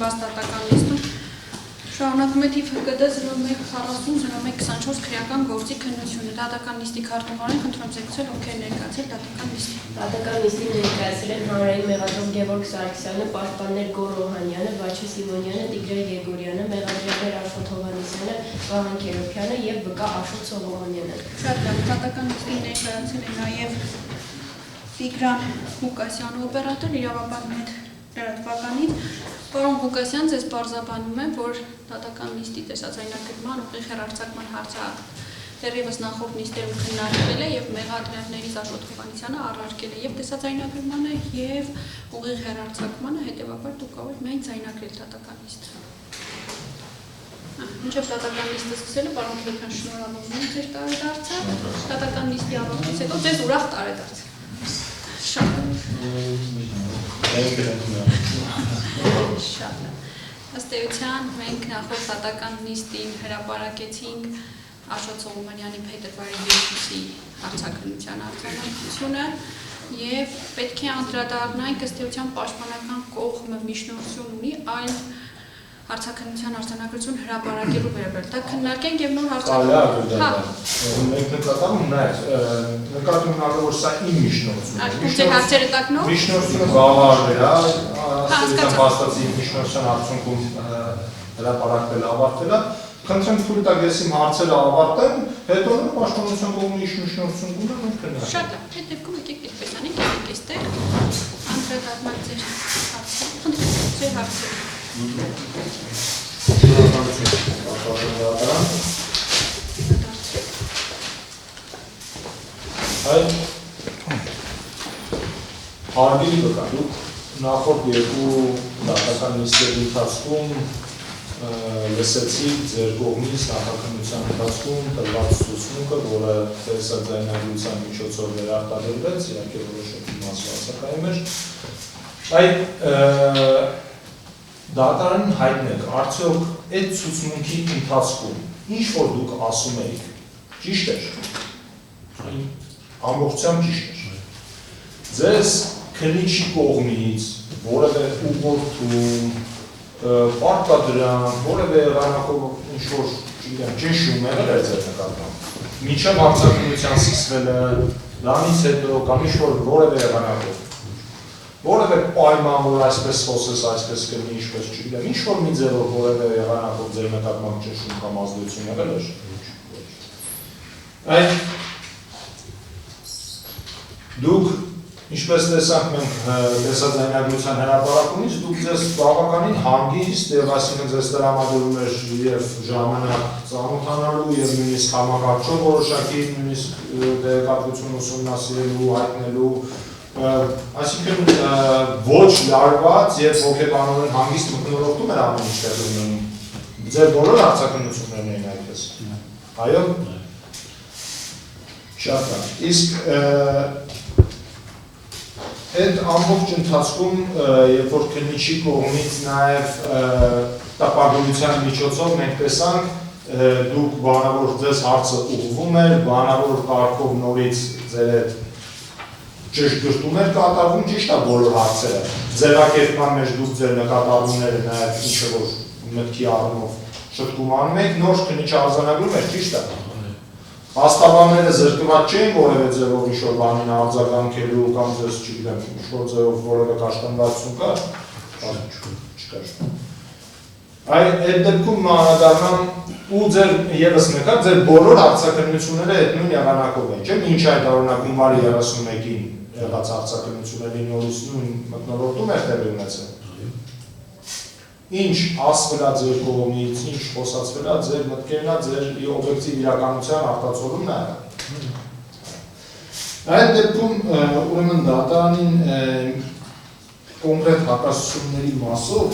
բաստատական լիստում շարունակում է թիվ ՀԿԴ 0140-0124 քրեական գործի քննությունը դատական լիստի քարտուղարին խնդրում զեկուցել ովքեր ներկայացել դատական լիստի։ Դատական լիստին ներկայացել են հանրային մեղադրող Գևորգ Սարգսյանը, պաշտպաններ Գոռ Օհանյանը, Վաչե Սիմոնյանը, Տիգրան Եգորյանը, մեղադրյալներ Աշոտ Հովհաննիսյանը, Վահան Քերոփյանը եւ վկա Աշոտ Սողոմոնյանը։ Շատ լավ, դատական լիստին ներկայացել է նաեւ Տիգրան Ղուկասյանը, օպերատոր իրավաբան հետ լրատվականից։ Պարոն Ղուկասյան, ձեզ պարզաբանում եմ, որ դատական լիստի տեսաձայնագրման ուղիղ հեռարձակման հարցը դեռևս նախորդ նիստերում քննարկվել է եւ մեղադրյալներից Աշոտ Հովհաննիսյանը առարկել է եւ տեսաձայնագրմանը եւ ուղիղ հեռարձակմանը, հետեւաբար դուք կարող եք միայն ձայնագրել դատական լիստը։ Մինչև դատական լիստը սկսել է, պարոն Քերոփյան, շնորհավորում եմ ձեր տարեդարձը, դատական լիստի ավարտից հետո ձեզ ուրախ տարեդարձ։ Շատ լավ։ Ըստ էության մենք նախորդ դատական լիստին հրապարակեցինք Աշոտ Սողոմոնյանի փետրվարի 2-ի հարցաքննության արձանագրությունը եւ պետք է անդրադառնանք ըստ էության պաշտպանական կողմը միջնորդություն ունի այլ հարցաքննության արձանագրություն հրապարակելու վերաբերյալ։ Դա քննարկենք եւ նոր հարցաքննություն։ Մենք նկատում ունենք, որ սա իմ միջնորդությունն է։ Ձեր հարցերը տակնով։ Միջնորդությունը գաղափարներ է, հաստատի միջնորդության արդյունքում հրապարակվել ավարտել է։ Խնդրեմ թույլ տաք ես իմ հարցերը ավարտեմ, հետո պաշտպանության կողմի միջնորդություն կունենա մենք քննարկենք։ Շատ լավ, այդ դեպքում եկեք այդպես անենք, եկեք այստեղ անդրադառնանք ձեր հարցերը։ Խնդրեմ, ձեր հարցերը։ Այդ հարգելի վկա, դուք նախորդ երկու դատական նիստերի ընթացքում լսեցիք ձեր կողմից նախաքննության ընթացքում տրված ցուցմունքը, որը տեսաձայնագրության միջոցով վերարտադրվեց, իհարկե որոշակի մասվածակայում էր։ Այդ դատարանին հայտնեք, արդյոք այդ ցուցմունքի ընթացքում ինչ որ դուք ասում եք, ճիշտ էր։ Ամբողջությամբ ճիշտ էր։ Ձեզ քննիչի կողմից որևէ ուղղորդում, պարտադրանք, որևէ եղանակով ինչ-որ ճնշում եղել է ձեր նկատմամբ։ Մինչև հարցաքննության սկսվելը, դրանից հետո կամ ինչ-որ որևէ եղանակով, որևէ պայման, որ այսպես խոսես, այսպես կլինի, ինչպես չգիտեմ, ինչ-որ մի ձևով որևէ եղանակով ձեր նկատմամբ ճնշում կամ ազդեցություն եղել էր։ Այդ դուք ինչպես տեսանք մենք տեսաձայնագրության հրապարակումից, դուք ձեզ բավականին հանգիստ եւ այսինքն ձեզ տրամադրում էր եւ ժամանակ ծանոթանալու եւ նույնիսկ համակարգչով որոշակի նույնիսկ տեղեկատվություն ուսումնասիրելու, հայտնելու, այսինքն ոչ լարված եւ հոգեբանորեն հանգիստ մթնոլորտում էր ամեն ինչ տեղի ունենում։ Ձեր բոլոր հարցաքննություններն էին այդպես։ Այո։ Շատ լավ։ Իսկ այդ ամբողջ ընթացքում, երբ որ քննիչի կողմից նաև տպագրության միջոցով մենք տեսանք, դուք բանավոր ձեզ հարցը ուղղվում էր, բանավոր կարգով նորից ձեր այդ ճշգրտում էր կատարվում, ճիշտ է բոլոր հարցերը։ Ձևակերպման մեջ դուք ձեր նկատառումները նաև ինչը որ մտքի առումով շտկում անում եք, նոր քննիչ արձանագրում էր, ճիշտ է։ Հաստավանները զրկված չեն որևէ ձևով ինչ-որ բանին արձագանքելու կամ ձեզ չգիտեմ, ինչ-որ ձևով որևէ կաշկանդվածություն կա, չկար։ Այդ դեպքում անդառնամ ու ձեր եւս նկատ ձեր բոլոր հարցաքննությունները այդ նույն եղանակով են, չէ՞, ինչ այդ օրինակ հունվարի 31-ին եղած հարցաքննությունների նորից նույն մթնոլորտում էր տեղի ունեցել։ Ինչ ասվել է ձեր կողմից, ինչ խոսացվել է ձեր մտքերն է, ձեր օբյեկտիվ իրականության արտացոլումն է։ Այդ դեպքում ուրեմն դատարանին կոնկրետ հակասությունների մասով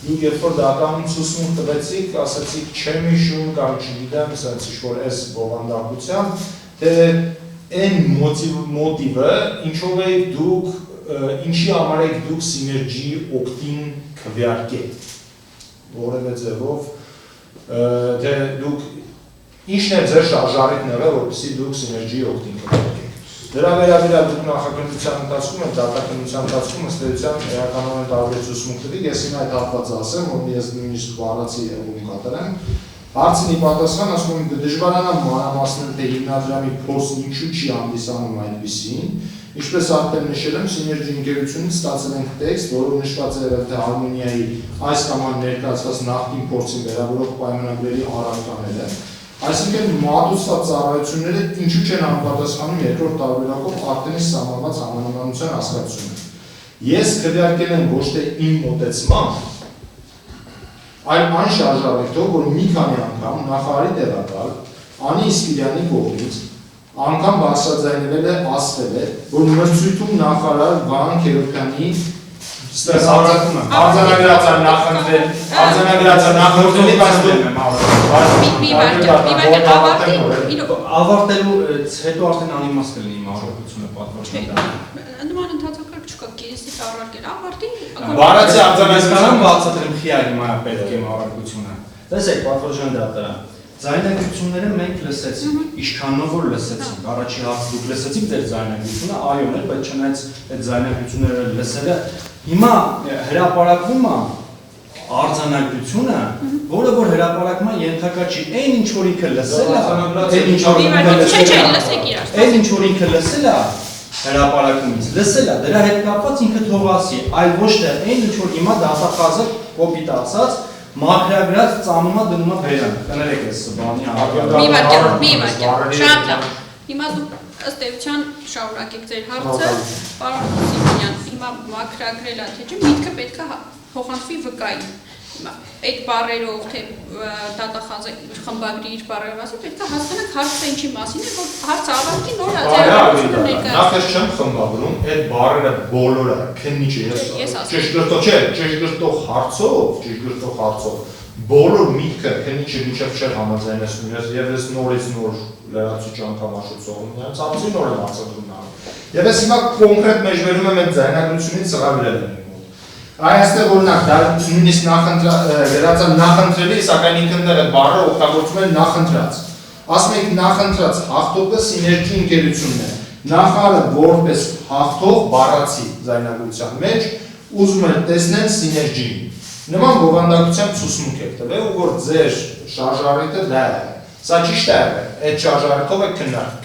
դուք երբ որ դատարանում ցուցմունք տվեցիք, ասացիք չեմ հիշում կամ չգիտեմ, ասենց ինչ-որ այս բովանդակությամբ, թե այն մոտիվը, ինչով եք դուք, ինչի համար եք դուք սիներգի օգտին քվեարկել, որևէ ձևով, թե դուք ինչն է ձեր շարժարիտները, որպեսզի դուք սիներգի օգտին քվեարկեք։ Դրա վերաբերյալ դուք նախաքննության ընթացքում եք, դատաքննության ընթացքում ըստ էության էականորեն տարբեր ուսմունքների, ես հիմա այդ հատվածը ասեմ, որ ես նույնիսկ բառացի եղում կատարեմ։ Հարցին ի պատասխան ասում եմ դժվարանա մանրամասնել, թե հիմնադրամի փորձն ինչու չի հանդիսանում այդպիսին, ինչպես արդեն նշել եմ, Սիներգի ընկերությունից ստացել ենք տեքստ, որով նշված է եղել, թե Արմենիայի այս կամ այն ներկայացված նախկին փորձին վերաբերող պայմանագրերի առարկաները, այսինքն մատուցված ծառայությունները ինչու չեն համապատասխանում երկրորդ տարբերակով Արտենից սահմանված համանմանության հասկացությունը։ Ես քվեարկել եմ ոչ թե իմ մոտեցմամբ, այլ այն շարժառիթով, որ մի քանի անգամ նախարարի տեղակալ Անի Իսկիրյանի կողմից անգամ բարձրաձայնվել է, ասվել է, որ մրցույթում նախարար Վահան Քերոբյանի արձանագրած է նախընտրել, ավարտելուց հետո արդեն անիմաստ կլինի իմ առողջությունը պատվիրակությունը։ Նման ընթացակարգ չկա, կեսի առարկել, ավարտի։ Բառացի արձանագրական բացատրեմ խիարի մայա պետք է իմ առողջությունը։ Տեսեք, պատվիրակության դատարան։ Ձայնագրությունները մենք լսեցինք, ինչքանով որ լսեցինք, առաջի հարցը դուք լսեցիք ձեր ձայնագրությունը, այո, բայց չնայած այդ ձայնագրությունները լսելը, հիմա հրապարակվում է արձանագրությունը, որը որ հրապարակման ենթակա չի, այն ինչ որ ինքը լսել է, այն ինչ որ ինքը լսել է հրապարակումից, լսել է, դրա հետ կապված ինքը թողասի, այլ ոչ թե այն ինչ որ հիմա դասախազը կոպիտ ասած մաքրագրած ծանումա դնում է բերան, կներեք ես բանի մի վարքյան, շատ լավ, հիմա դուք ըստ էության շարունակեք ձեր հարցը, պարոն Սիմոնյան, հիմա մաքրագրել է, թե չէ, միտքը պետք է փոխանցվի վկայի, այդ բառերով, թե դատախազը խմբագրի իր բառերով ասի, պետք է հասկանանք հարցը ինչի մասին է, որ հարցը ավարտի նոր ձեռագրությունը ներկայացնի։ Նախ ես չեմ խմբագրում, այդ բառերը բոլորը քննիչ է, ճշգրտող հարցով, բոլոր միտքը քննիչը մինչև չէր համաձայնեցնում, եւ ես նորից նոր լրացուցիչ անգամ աշուծողում, նրանց ամսի նոր եմ արձանագրում անում։ Եվ ես հիմա կոնկրետ մեջբերում եմ այդ ձայնագրությունից սղավիրել եմ։ Այստեղ օրինակ դա նույնիսկ նախընտրելի, սակայն ինքն դեռ այդ բառը օգտագործում են նախընտրած։ Ասում ենք նախընտրած հաղթողը Սիներգի ընկերությունն է։ Նախարարը որպես հաղթող բառացի ձայնագրության մեջ ուզում է տեսնել Սիներգին։ Նման բովանդակությամբ ցուցմունք եք տվել, որ ձեր շարժառիթը դա է։ Սա ճիշտ է, այդ շարժառիթով եք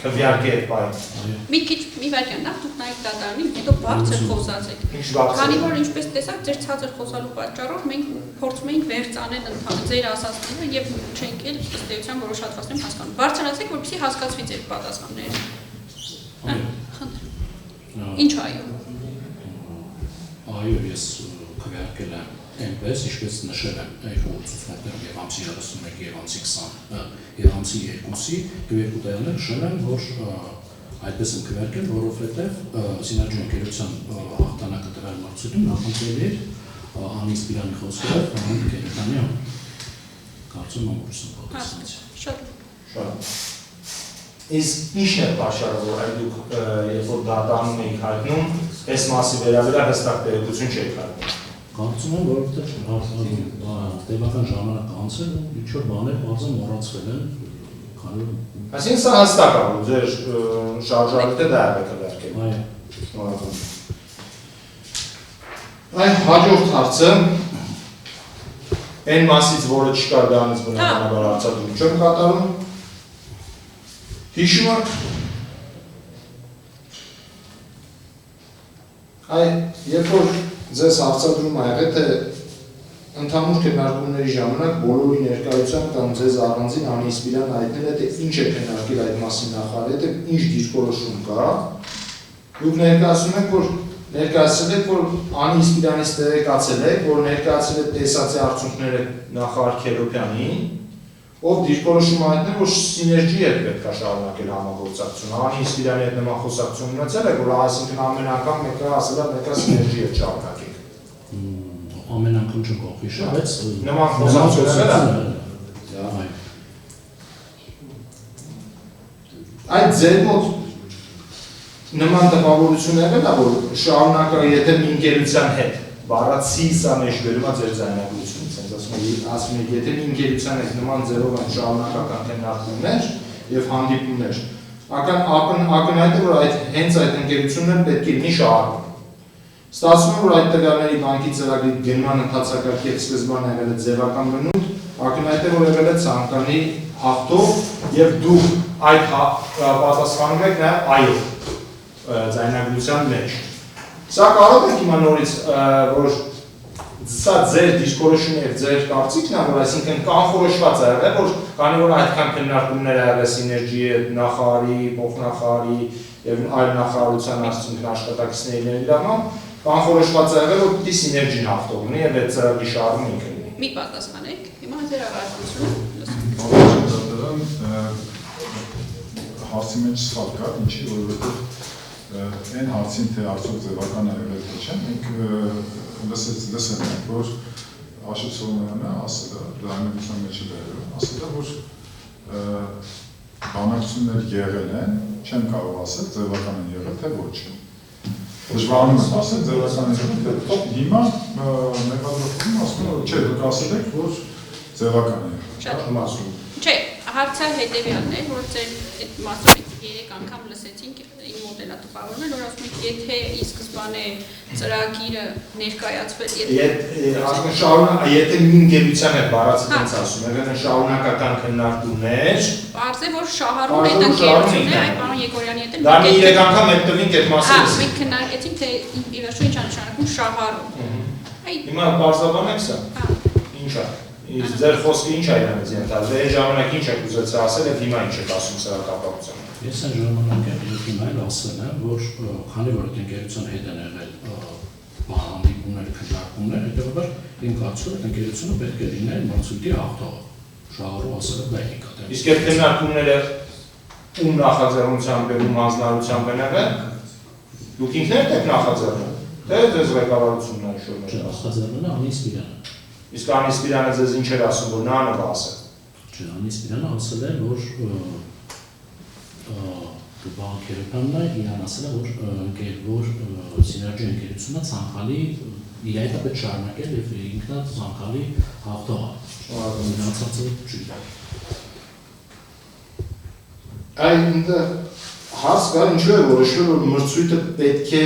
քվեարկել այդ բանը։ Մի քիչ մի վարքյան նախ դուք նայեք դատարանին, հետո բարձր խոսացեք։ Քանի որ ինչպես տեսաք, ձեր ցածր խոսալու պատճառով մենք փորձում էինք վերցանել ընդհանուր ձեր ասածները եւ չենք էլ ըստ էության որոշատվածներում հասկանում։ Բարձրացեք, որպեսզի հասկացվի ձեր պատասխանները։ Ինչ այո։ Այո, ես քվեարկել եմ այնպես, ինչպես նշել եմ այդ ուղղություններում եւ ամսի 31 եւ ամսի 20 եւ ամսի 2-ի երկու տեղներ նշել եմ, որ այդպես եմ քվեարկել, որովհետեւ Սիներգի ընկերության հաղթանակը տվել մրցույթում նախընտրել էր Անի Իսպիրյանի խոսքերով Վահան Քերոբյանի կարծում եմ որ սա պատասխանեց։ Շատ։ Իսկ ինչն է պատճառը, որ այդ դուք երբ որ դատարանում եք հայտնում, այս մասի վերաբերյալ հստակ տեղեկություն չեք հայտնում։ Կարծում եմ, որովհետև տևական ժամանակ անցել ու ինչ-որ բաներ բարձր մոռացվել են, քանի Այսինքն սա հստակ է, որ ձեր շարժառիթը դա է քվեարկել։ այո։ Այն հաջորդ հարցը այն մասից, որը չկար դրանից բնականաբար արձանագրում չեմ կատարում։ Հիշում եք երբ որ ձեզ արձանագրում ա եղել, թե ընդհանուր քննարկումների ժամանակ բոլորի ներկայությամբ կամ ձեզ առանձին Անի Իսպիրյանը հայտնել է, թե ինչ է քննարկել այդ մասին նախարարը, թե ինչ դիրքորոշում կա։ Դուք ներկայացրել եք, որ Անի Իսպիրյանից տեղեկացել եք, որ ներկայացել եք տեսածի արդյունքները նախարար Քերոբյանին, ով դիրքորոշում հայտնել, որ Սիներգի հետ պետք է շարունակել համագործակցությունը։ Անի Իսպիրյանի հետ նման խոսակցություն ունեցել եք, որ այսինքն ամեն անգամ մեկը ասել է, մեկը Սիներգի հետ շարունակենք։ Ամեն անգամ չեմ կողքիշը, բայց նման խոսակցությունները այդ ձեր մոտ նման տպավորություն եղել է, որ շարունակա եթե մի ընկերության հետ բառացի սա մեջբերում է ձեր ձայնագրությունից, ասում եք, եթե մի ընկերության հետ նման ձերով են շարունակական քննարկումներ եւ հանդիպումներ, ակնհայտ է, որ հենց այդ ընկերությունն պետք է լինի շահառուն։ Ստացվում է, որ այդ տվյալների բանկի ծրագրի գնման ընթացակարգի սկզբան եղել է ձևական բնույթ, ակնհայտ է, որ եղել է ցանկանի հաղթող եւ դուք այդ պատասխանում եք նաեւ այո ձայնագրության մեջ։ Սա կարող եք հիմա նորից որ սա ձեր դիսկորոշնի եւ ձեր կարծիքն է, որ այսինքն կանխորոշված է եղել, որ քանի որ այդքան քննարկումներ եղել է սիներգիի հետ, նախարարի, փոխնախարարի եւ այլ նախարարության արդյունքն աշխատակիցների ներգրավմամբ, կանխորոշված է եղել, որ պիտի սիներգին հաղթող լինի եւ այդ ծրագրի շահառուն ինքը լինի։ Մի պատասխանեք, հիմա ձեր ավարտությունը հարցի մեջ սխալ կա, ինչի, որովհետև այն հարցին, թե արդյոք ձևական է եղել թե չէ, մենք լսել ենք, որ Աշոտ Սողոմյանը ասել է, դրամատության մեջ է բերել, ասել է, որ բանակցություններ եղել են, չեմ կարող ասել, ձևական են եղել, թե ոչ։ Դժվարանում եմ ասել, ձևական են եղել, թե ոչ։ Հիմա մեկադրվում ասում է, չէ, դուք ասել եք, որ ձևական է եղել։ Շատ ասում։ Չէ, հարցը հետևյալն է, որ ձեր այդ մասից 3 անգամ լսեցինք իմ մոտ էլա տպավորվել, որ ասում եք, եթե ի սկզբանե ծրագիրը ներկայացվեց, եթե մի ընկերության հետ բառացի տենց ասում, եղել շարունակական քննարկումներ, պարզ է, որ շահառուն այդ ընկերությունն է, այ պարոն Եգորյանի հետ դա մի 3 անգամ հետ տվինք այդ մասին։ Հա, մենք քննարկեցինք, թե ի վերջո ինչ է նշանակում շահառուն։ Հիմա բարձրաբանեք սա։ Ինչ է։ Իսկ ձեր խոսքը ինչ է իրանից ենթադրել, այն ժամանակ ինչ եք ուզեցել ասել եւ հիմա ինչ եք ասում սրա կապակցությամբ։ Ես այն ժամանակ հիմա էլ ասել եմ, որ քանի որ այդ ընկերության հետ են եղել հանդիպումներ, քննարկումներ, հետեւաբար իմ կարծիքով այդ ընկերությունը պետք է լիներ մրցույթի հաղթող։ Շահառու ասել է դա ինքա։ Իսկ այդ քննարկումները ում նախաձեռնությամբ եւ ում հանձնարարությամբ են եղել։ Դուք ինքներդ եք նախաձեռնել, թե ձեզ ղեկավարությունն է շուրջ։ Նախաձեռնելը Անի Սպիրյանը։ Իսկ Անի Սպիրյանը ձեզ ինչ էր ասում, որ նա անով ասել։ Չէ, Անի Սպիրյանը ասել է, որ բանկերականն է, իրան ասել է, որ սիներգի ընկերությունը ցանկալի իր հետ պետք շարունակել եւ ինքնա ցանկալի հաղթող է։ Մնացածը չգիտեմ։ Այն հարց կար ինչու է որոշվել, որ մրցույթը պետք է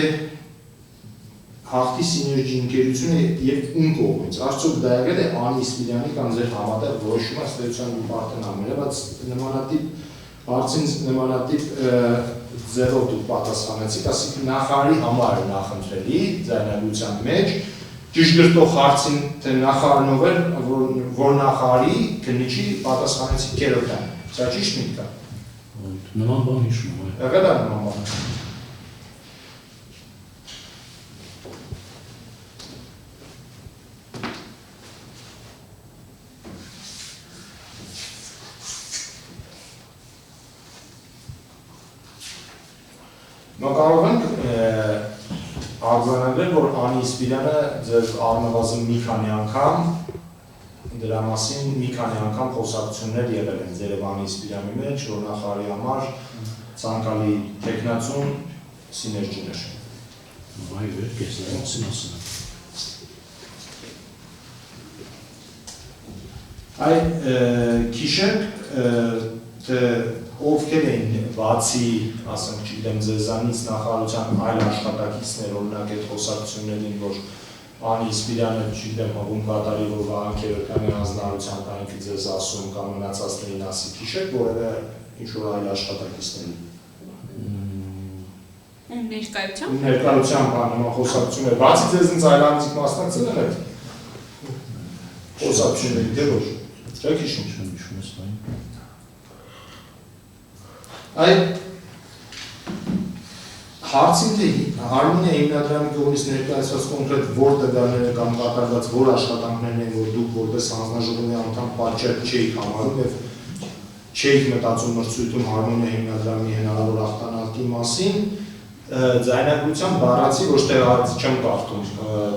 հաղթի սիներգի ընկերությունը եւ ում կողմից։ Արդյոք դա եղել է Անի Սպիրյանի կամ ձեր համատեղ որոշումը ստեղծության դիպարտամենտը, բայց նմանատիպ հարցին նմանատիպ ձևով դուք պատասխանեցիք, ասիկ նախարարի համար նախընտրելի ձայնագրության մեջ ճշգրտող հարցին թե նախարարնով էր, որ նախարարի քննիչի պատասխանեցիք Գերոբյան։ Սա ճիշտ միտք է։ Նման բան հիշում եմ։ Եղել է նման բան։ Մենք կարող ենք արձանագրել, որ Անի Սպիրյանը ձեզ առնվազն մի քանի անգամ դրա մասին մի քանի անգամ խոսակցություններ եղել են ձեր Անի Սպիրյանի մեջ, որ նախարարի համար ցանկալի տեխնացուն սիներգին էր։ Այո, ես դա ասում եմ։ Այ քիշեք թե ովքեր էին բացի, ասենք, չգիտեմ, ձեզանից նախարարության այլ աշխատակիցներ, օրինակ այդ խոսակցություններին, որ Անի Սպիրյանը, չգիտեմ, հողում կատարի, որ Վահան Քերոբյանի հանձնարարության կանքի ձեզ ասում կամ մնացածներին ասի, քիշեք, որևէ ինչ-որ այլ աշխատակիցներին։ Ներկայությամբ։ Ներկայությամբ նման խոսակցություններ, բացի ձեզնից այլ անձիկ մասնակցել են այդ խոսակցությունների, թե ոչ, չեք հիշում։ Այդ հարցին թե Հարմոնիա հիմնադրամի կողմից ներկայացված կոնկրետ որ տվյալները կամ կատարված որ աշխատանքներն են, որ դուք որպես հանձնաժողովի անդամ պատճառ չէիք համարում եւ չէիք մտածում մրցույթում Հարմոնիա հիմնադրամի հնարավոր ախտանալքի մասին, ձայնագրության բառացի ոչ թե չեմ կարդում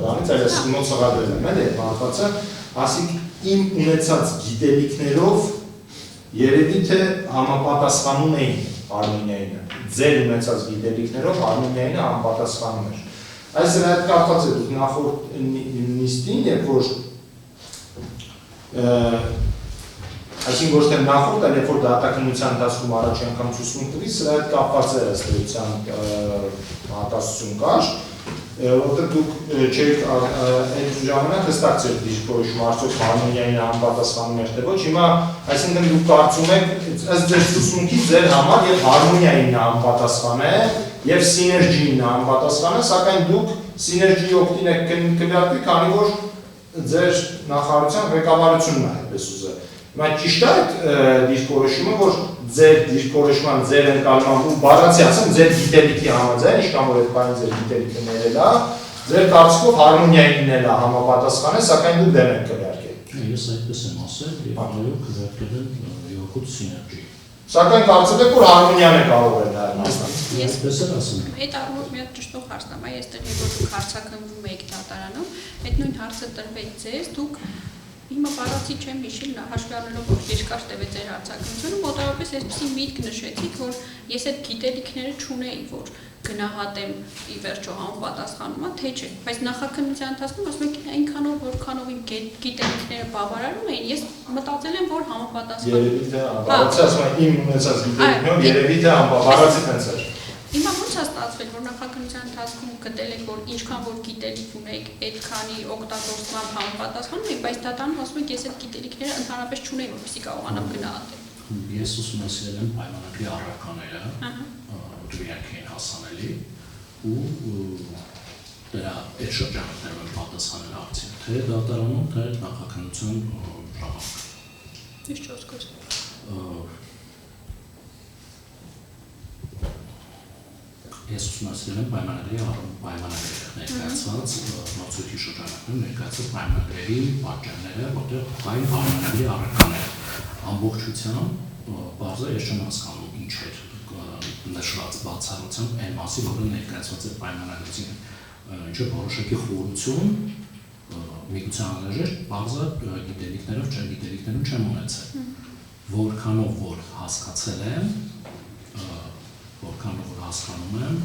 բանից, այլ ես մոտ սղադրել եմ, էլի հատվածը, ասիկ իմ ունեցած գիտելիքներով երևի թե համապատասխանում էին Արմենիայինը, ձեր ունեցած գիտելիքներով Արմենիայինը համապատասխանում էր։ Այս դրա հետ կապված է դուք նախորդ նիստին, երբ որ Այսինքն ոչ թե նախորդ, այլ երբ որ դատաքննության ընթացքում առաջին անգամ ցուցմունք տվի, սրա հետ կապված է ըստ էության հատասություն կար, որտեղ դուք չեք այդ ժամանակ հստակ ձեր դիրքորոշումը արդյոք հարմոնիային համապատասխանում էր թե ոչ, հիմա այսինքն դուք կարծում եք ըստ ձեր ցուցմունքի ձեր համար եւ հարմոնիային համապատասխան է եւ սիներգիային համապատասխան է, սակայն դուք սիներգիի օգտին եք քննարկի, քանի որ ձեր նախարարության ղեկավարությունն է այդպես ուզել։ Հիմա ճիշտ է այդ դիրքորոշումը, որ ձեր դիրքորոշման, ձեր ընկալման ու բառացի ասեմ, ձեր գիտելիքի համաձայն, ինչքան որ այդ բանը ձեր գիտելիքը ներել է, ձեր կարծիքով հարմոնիային էլ է համապատասխան է, սակայն դուք դեմ եք քվեարկել։ Ես այդպես եմ ասել, եւ այո, քվեարկել են յոգոտ սիներգի։ Սակայն կարծել եք, որ հարմոնիան է կարող է դա մասնավորապես։ Ես Այդպես եմ ասում։ այդ առումով մի հատ ճշտող հարց տամ, այս տեղի որ դուք հարցակնվում եք դատարանում, այդ նույն հարցը տրվեց ձեզ, դուք հիմա բառացի չեմ հիշել, հաշվի առնելով որ երկար տևեց ձեր հարցակնությունը, մոտավորապես այսպեսի միտք նշեցիք, որ ես այդ գիտելիքները չունեի, որ գնահատեմ ի վերջո համապատասխանում է, թե չէ, բայց նախաքննության ընթացքում ասում եք այնքանով որքանով իմ գիտելիքները բավարարում էին, ես մտածել եմ, որ համապատասխան։ Երևի թե բառացի ասում եմ իմ ունեցած գիտելիքներով, երևի թե բառացի տենց էր։ Հիմա ո՞նց է ստացվել, որ նախաքննության ընթացքում գտել եք, որ ինչքան որ գիտելիք ունեք, այդքանի օգտագործման համապատասխանում եք, բայց դատարանում ասում եք, ես այդ գիտելիքները ընդհանրապես չունեի, որպեսզի կարողանամ գնահատել։ Ես ուսումնասիրել եմ պայմանագրի առարկաները, դրիանք են հասանելի ու դրա այդ շրջանակներում պատասխանել ակցիա, թե դատարանում, թե նախաքննության ժամանակ։ Ինչ չոսկոս։ Ես ուսումնասիրել եմ պայմանագրի ներկայացված մրցույթի շրջանակներում ներկայացված պայմանագրերի պատճառները, որտեղ այն պայմանագրի առարկաները ամբողջությամբ բարձր ես չեմ հասկանում ինչ էր նշված բացառությամբ այն մասի, որը ներկայացված է պայմանագրից, ինչը որոշակի խորություն միգուցե անհրաժեշտ բարձր գիտելիքներով չեմ ունեցել, որքանով որ հասկացել եմ, որքանով որ հասկանում եմ,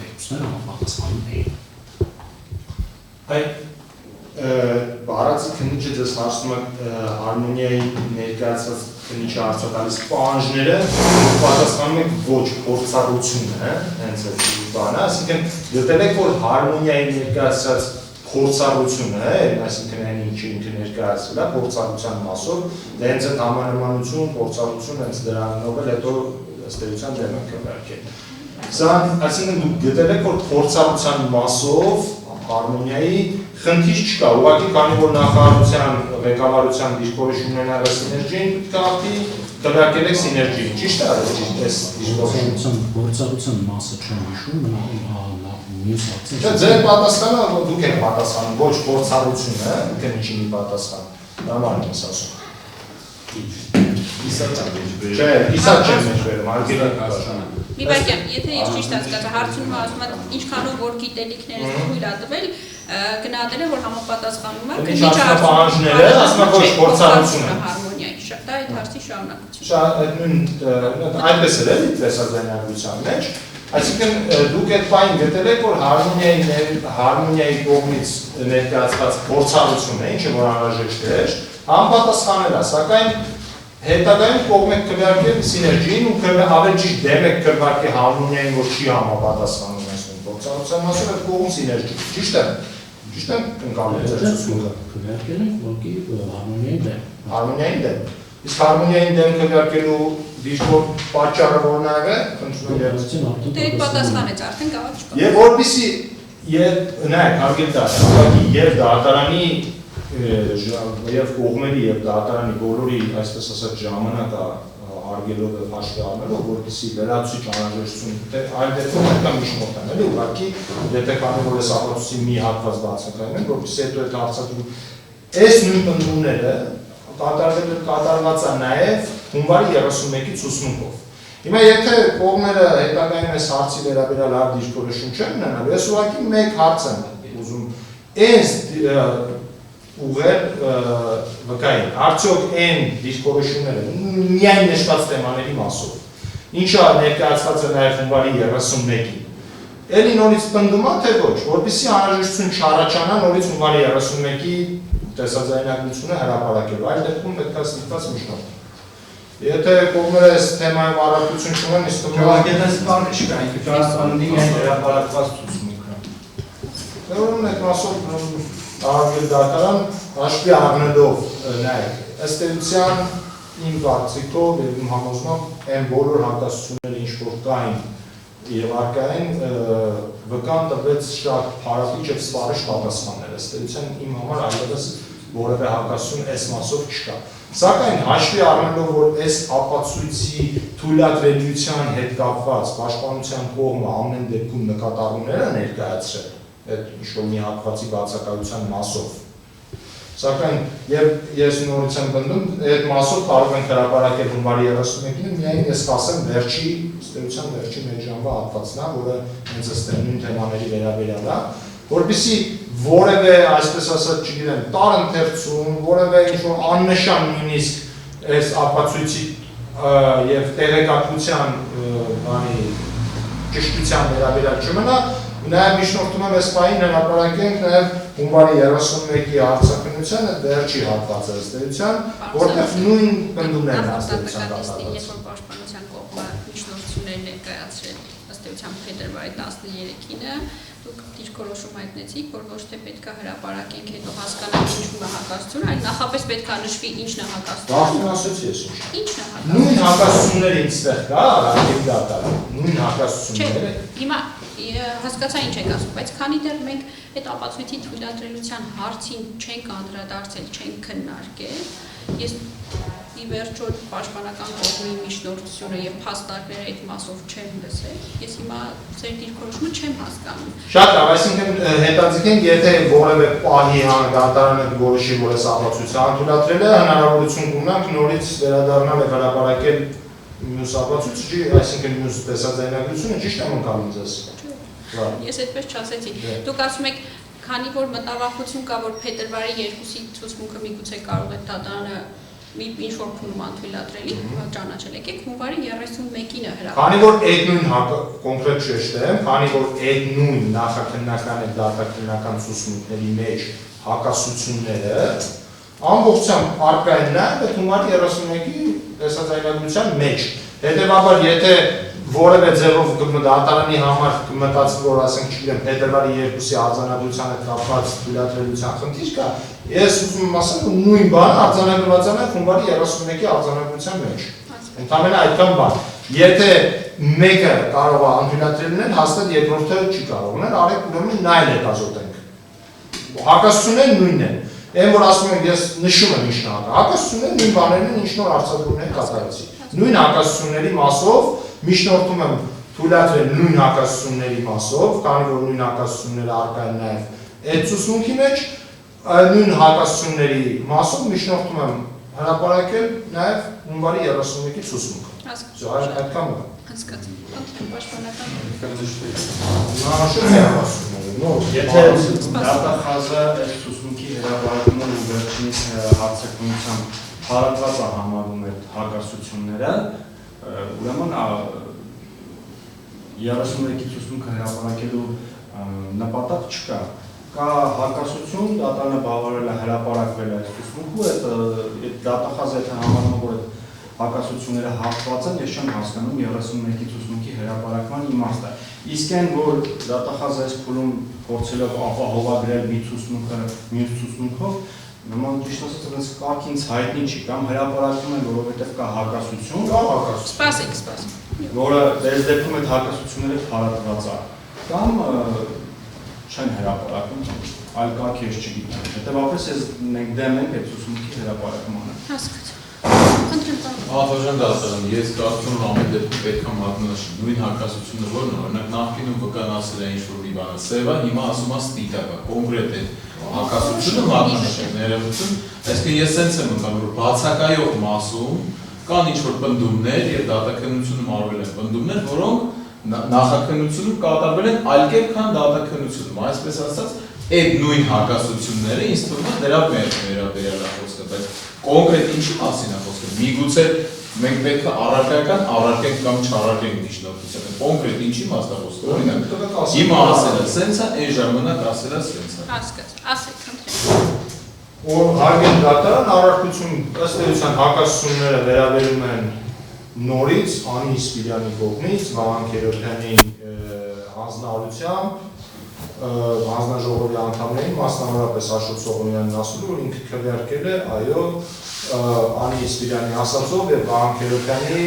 այդուսները համապատասխանում էին։ Այդ բառացի քննիչը ձեզ հարցնում է հարմոնիայի ներկայացված քննիչը հարցատալիս պահանջները, պատասխանում եք ոչ, փորձառություն է, հենց այդ բանը, այսինքն գտել եք, որ հարմոնիայի ներկայացած փորձառություն է, այսինքն այն ինչը ինքը ներկայացվել է փորձառության մասով, դա հենց այդ համանմանություն, փորձառություն հենց դրանով էլ հետո ըստ էության դեմ եք քվեարկել։ Սա այսինքն դուք գտել եք, որ փորձառության մասով հարմոնիայի խնդիր չկա, ուղղակի քանի որ նախարարության ղեկավարության դիրքորոշումն են արել սիներգիային կապի, քվեարկել եք սիներգիային, ճիշտ է այս դիրքորոշումը։ Փորձառության մասը չեմ հիշում, մյուս հարցը։ Ձեր պատասխանը դուք եք պատասխանում, ոչ փորձառությունը, քննիչի մի պատասխան։ Նորմալ եմ ասում։ Չէ, իսա չեմ մեջբերում, արգելական։ Մի վայրկյան, եթե ես ճիշտ հասկացա, հարցումը ասում է ինչքանով որ գիտելիքները թույլ է տվել, գնահատել է որ համապատասխանում է քննիչի պահանջները, ասում է ոչ փորձառությունը հարմոնիայի, դա այդ հարցի շարունակություն։ Այդպես էլ էլի տեսաձայնագրության մեջ, այսինքն դուք այդ բանը գտել եք, որ հարմոնիայի կողմից ներկայացված փորձառությունը, ինչը որ անհրաժեշտ էր, համապատասխանել է, սակայն հետագայում կողմ եք քվեարկել սիներգիային ու ավելի ճիշտ դեմ եք քվեարկել հարմոնիային, որ չի համապատասխանում այսօր փորձառության մասով այդ կողմ սիներգի։ Ճիշտ է։ Ճիշտ է ընկալել ձեր ցուցումը։ Քվեարկել ենք որքի հարմոնիային դեմ։ Հարմոնիային դեմ։ Իսկ հարմոնիային դեմ քվեարկելու դիրքոր պատճառը որն է եղել, խնդրում եմ։ Դե այդ պատասխանեց արդեն կարող չկա։ Եվ որպեսզի նայեք, հարգելի դատարան, եւ դատարանի եւ կողմերի եւ դատարանի բոլորի, այսպես ասած, ժամանակը հարգելով եւ հաշվի առնելով, որպեսզի լրացուցիչ անհրաժեշտություն այլ դեպքում կամ միշտ մոտեն, էլի ուղղակի դեպի քանի որ ես ապացուցի մի հատված բացակայում են, որպեսզի հետո այդ հարցադրում այս նույն պնդումները կատարված է նաեւ հունվարի 31-ի ցուցմունքով։ Հիմա եթե կողմերը հետագայում այս հարցի վերաբերյալ հարց դիրքորոշում չեն ունենալու, ես ուղղակի մեկ հարց եմ ուզում այս ուղղել վկային, արդյոք այն դիրքորոշումները միայն նշված թեմաների մասով, ինչը ներկայացված է նաև հունվարի 31-ին, էլի նորից պնդում է, թե ոչ, որպեսզի անհրաժեշտություն չառաջանա նորից հունվարի 31-ի տեսաձայնագրությունը հրապարակելու, այլ դեպքում պետք է ստիպված միջնորդ։ Եթե կողմերը այս թեմայով առարկություն չունեն, իսկ Գյուղագետես բանը չկա, ինքը ճարասաննդի միայն հրապարակված ցուցմունքը։ Ուրեմն այդ մասով արագել դատարան հաշվի առնելով նայեք, ըստ էության իմ կարծիքով եւ իմ համոզմամբ այն բոլոր հակասությունները ինչ որ կային եւ արկային վկան տվեց շատ փարատիչ եւ սպառիչ պատասխաններ, ըստ էության իմ համար այլևս որևէ հակասություն այս մասով չկա։ Սակայն հաշվի առնելով, որ այս ապացույցի թույլատրելիության հետ կապված պաշտպանության կողմը ամեն դեպքում նկատառումներ է ներկայացրել, այդ ինչ-որ մի հակվածի բացակայության մասով։ Սակայն ես նորից եմ պնդում, այդ մասով կարող ենք հրապարակել հունվարի 31-ին, միայն ես կասեմ վերջի, ըստ էության վերջի մեկ ժամվա հատվածն է, որը հենց ըստ նույն թեմաների վերաբերյալ է, որպեսզի որևէ, այսպես ասած, չգիտեմ, տարընթերցում, որևէ ինչ-որ աննշան նույնիսկ այս ապացույցի եւ տեղեկատվության ճշտության վերաբերյալ չմնա, նաեւ միջնորդում եմ այս պահին հրապարակենք նաեւ հունվարի 31-ի հարցաքննության վերջի հատվածը ըստ էության, որտեղ նույն պնդումներն ըստ էության կատարված։ Երբ որ պաշտպանության կողմը միջնորդություններ ներկայացրել ըստ էության փետրվարի 13-ին դուք դիրքորոշում հայտնեցիք, որ ոչ թե պետք է հրապարակենք, հետո հասկանանք ինչու է հակասություն, այլ նախապես պետք է նշվի ինչն է հակասությունը։ Բախտին ասեցի ես ինչ։ Ինչն է հակասությունը։ Նույն հակասությունները ինձտեղ կա, արագել դատարան, նույն հակասությունները։ Հիմա հասկացա ինչ եք ասում, բայց քանի դեռ մենք այդ ապացույցի թույլատրելիության հարցին չենք անդրադարձել, չենք քննարկել, ես ի վերջո պաշտպանական կողմի միջնորդությունը եւ փաստարկները այդ մասով չեմ լսել, ես հիմա ձեր դիրքորոշումը չեմ հասկանում։ Շատ լավ, այսինքն հետաձգենք, եթե որևէ պահի դատարանը որոշի, որ այս ապացույցը անդրադարձել է, հնարավորություն կունենանք նորից վերադառնալ եւ հրապարակել մյուս ապացույցը, այսինքն մյուս տեսաձայնագրությունը, ճիշտ եմ ընկալում ձեզ։ Ես այդպես չասեցի։ Դուք ասում եք, քանի որ մտավախություն կա, որ փետրվարի 2-ի ցուցմունքը միգուցե կարող է դատարանը մի ինչ-որ փուլում անթույլատրելի, ճանաչել եկեք հունվարի 31-ին է հրապարակել։ Քանի որ այդ նույն կոնկրետ շեշտեմ, քանի որ այդ նույն նախաքննական եւ դատաքննական ցուցմունքների մեջ հակասությունները ամբողջությամբ առկա են նաեւ հունվարի 31-ի տեսաձայնագրության մեջ։ Հետևաբար, եթե որևէ ձևով դատարանի համար կմտածվի, որ ասենք, չգիտեմ, փետրվարի 2-ի արձանագրության հետ կապված թույլատրելիության խնդիր կա, ես ուզում եմ ասել, որ նույն բանը արձանագրված է հունվարի 31-ի արձանագրության մեջ։ Ընդամենը այդքան բան։ Եթե մեկը կարող է անթույլատրել լինել, հաստատ երկրորդը չի կարող լինել, արեք ուրեմն նայել հետազոտենք։ Հակասությունները նույնն են։ Այն որ ասում եմ, ես նշում եմ ինչն է հակասությունները, նույն բաներն են, ինչ նոր արձանագրումներ կատարեցի։ Նույն հակասությունների մասով միջնորդում եմ թույլատրել նույն հակասությունների մասով, քանի որ նույն հակասությունները առկա են նաև այդ ցուցմունքի մեջ, նույն հակասությունների մասով միջնորդում եմ հրապարակել նաև հունվարի 31-ի ցուցմունքը։ Հասկացա։ Այդքան է։ Հասկացա։ Պաշտպանական։ Նաշում է հակասությունները։ Եթե դատախազը այս ցուցմունքի հրապարակումը ու վերջինիս հարցաքննությամբ փարատված է համարում այդ հակասությունները, ուրեմն 31-ի ցուցմունքը հրապարակելու նպատակ չկա։ Կա հակասություն, դատարանը բավարարել է հրապարակվել այս ցուցմունքը, այդ դատախազը եթե համարում որ այդ հակասությունները հաղթված են, ես չեմ հասկանում 31-ի ցուցմունքի հրապարակման իմաստը։ Իսկ այն որ դատախազը այս փուլում փորձելով ապահովագրել մի ցուցմունքը մյուս ցուցմունքով, նման ճիշտ ասած կարգին հայտնի չի, կամ հրապարակում են, որովհետև կա հակասություն, Կա հակասություն։ Սպասեք։ որը դες դեպքում այդ հակասությունները փարատված է, կամ չեն հրապարակում, այլ կարգեր չգիտեմ։ Հետևաբար ես մենք դեմ ենք այդ ցուցմունքի հրապարակմանը։ Հասկացա։ Ահա դասարան, ես կարծում եմ ամեն դեպքում պետք է մատնանշել նույն հակասությունը, որն օրինակ նախկինում վկանացել է ինչ-որ մի բանը սևա, հիմա ասում է սպիտակա, կոնկրետ է հակասությունը մատնանշել ներողություն, այսինքն ես sense եմ ընկալում, որ բացակայող մասում կան ինչ-որ պնդումներ եւ դատաքննությունում արվել են պնդումներ, որոնք նախաքննությունում կատարվել են այլ կերպ, քան դատաքննությունում, այսպես ասած, այդ նույն հակասությունները ինձ թվում է դրա վերաբերյալ է խոսքը, բայց կոնկրետ ինչի մասին է խոսքը։ Միգուցե մենք պետք է առարկայական առարկենք կամ չառարկենք միջնորդությունը։ Կոնկրետ ինչի մասն է խոսքը։ Օրինակ, հիմա ասել է սենց է, այն ժամանակ ասել է սենց է։ Հասկացա։ Ասեք, խնդրեմ։ որ հարգել դատարան առարկություն ըստ էության հակասությունները վերաբերում են նորից Անի Իսպիրյանի կողմից Վահան Քերոբյանի հանձնարարությամբ հանձնաժողովի անդամներին, մասնավորապես Աշոտ Սողոմյանին ասում, որ ինքը քվեարկել է, այո, Անի Իսպիրյանի ասածով եւ Վահան Քերոբյանի,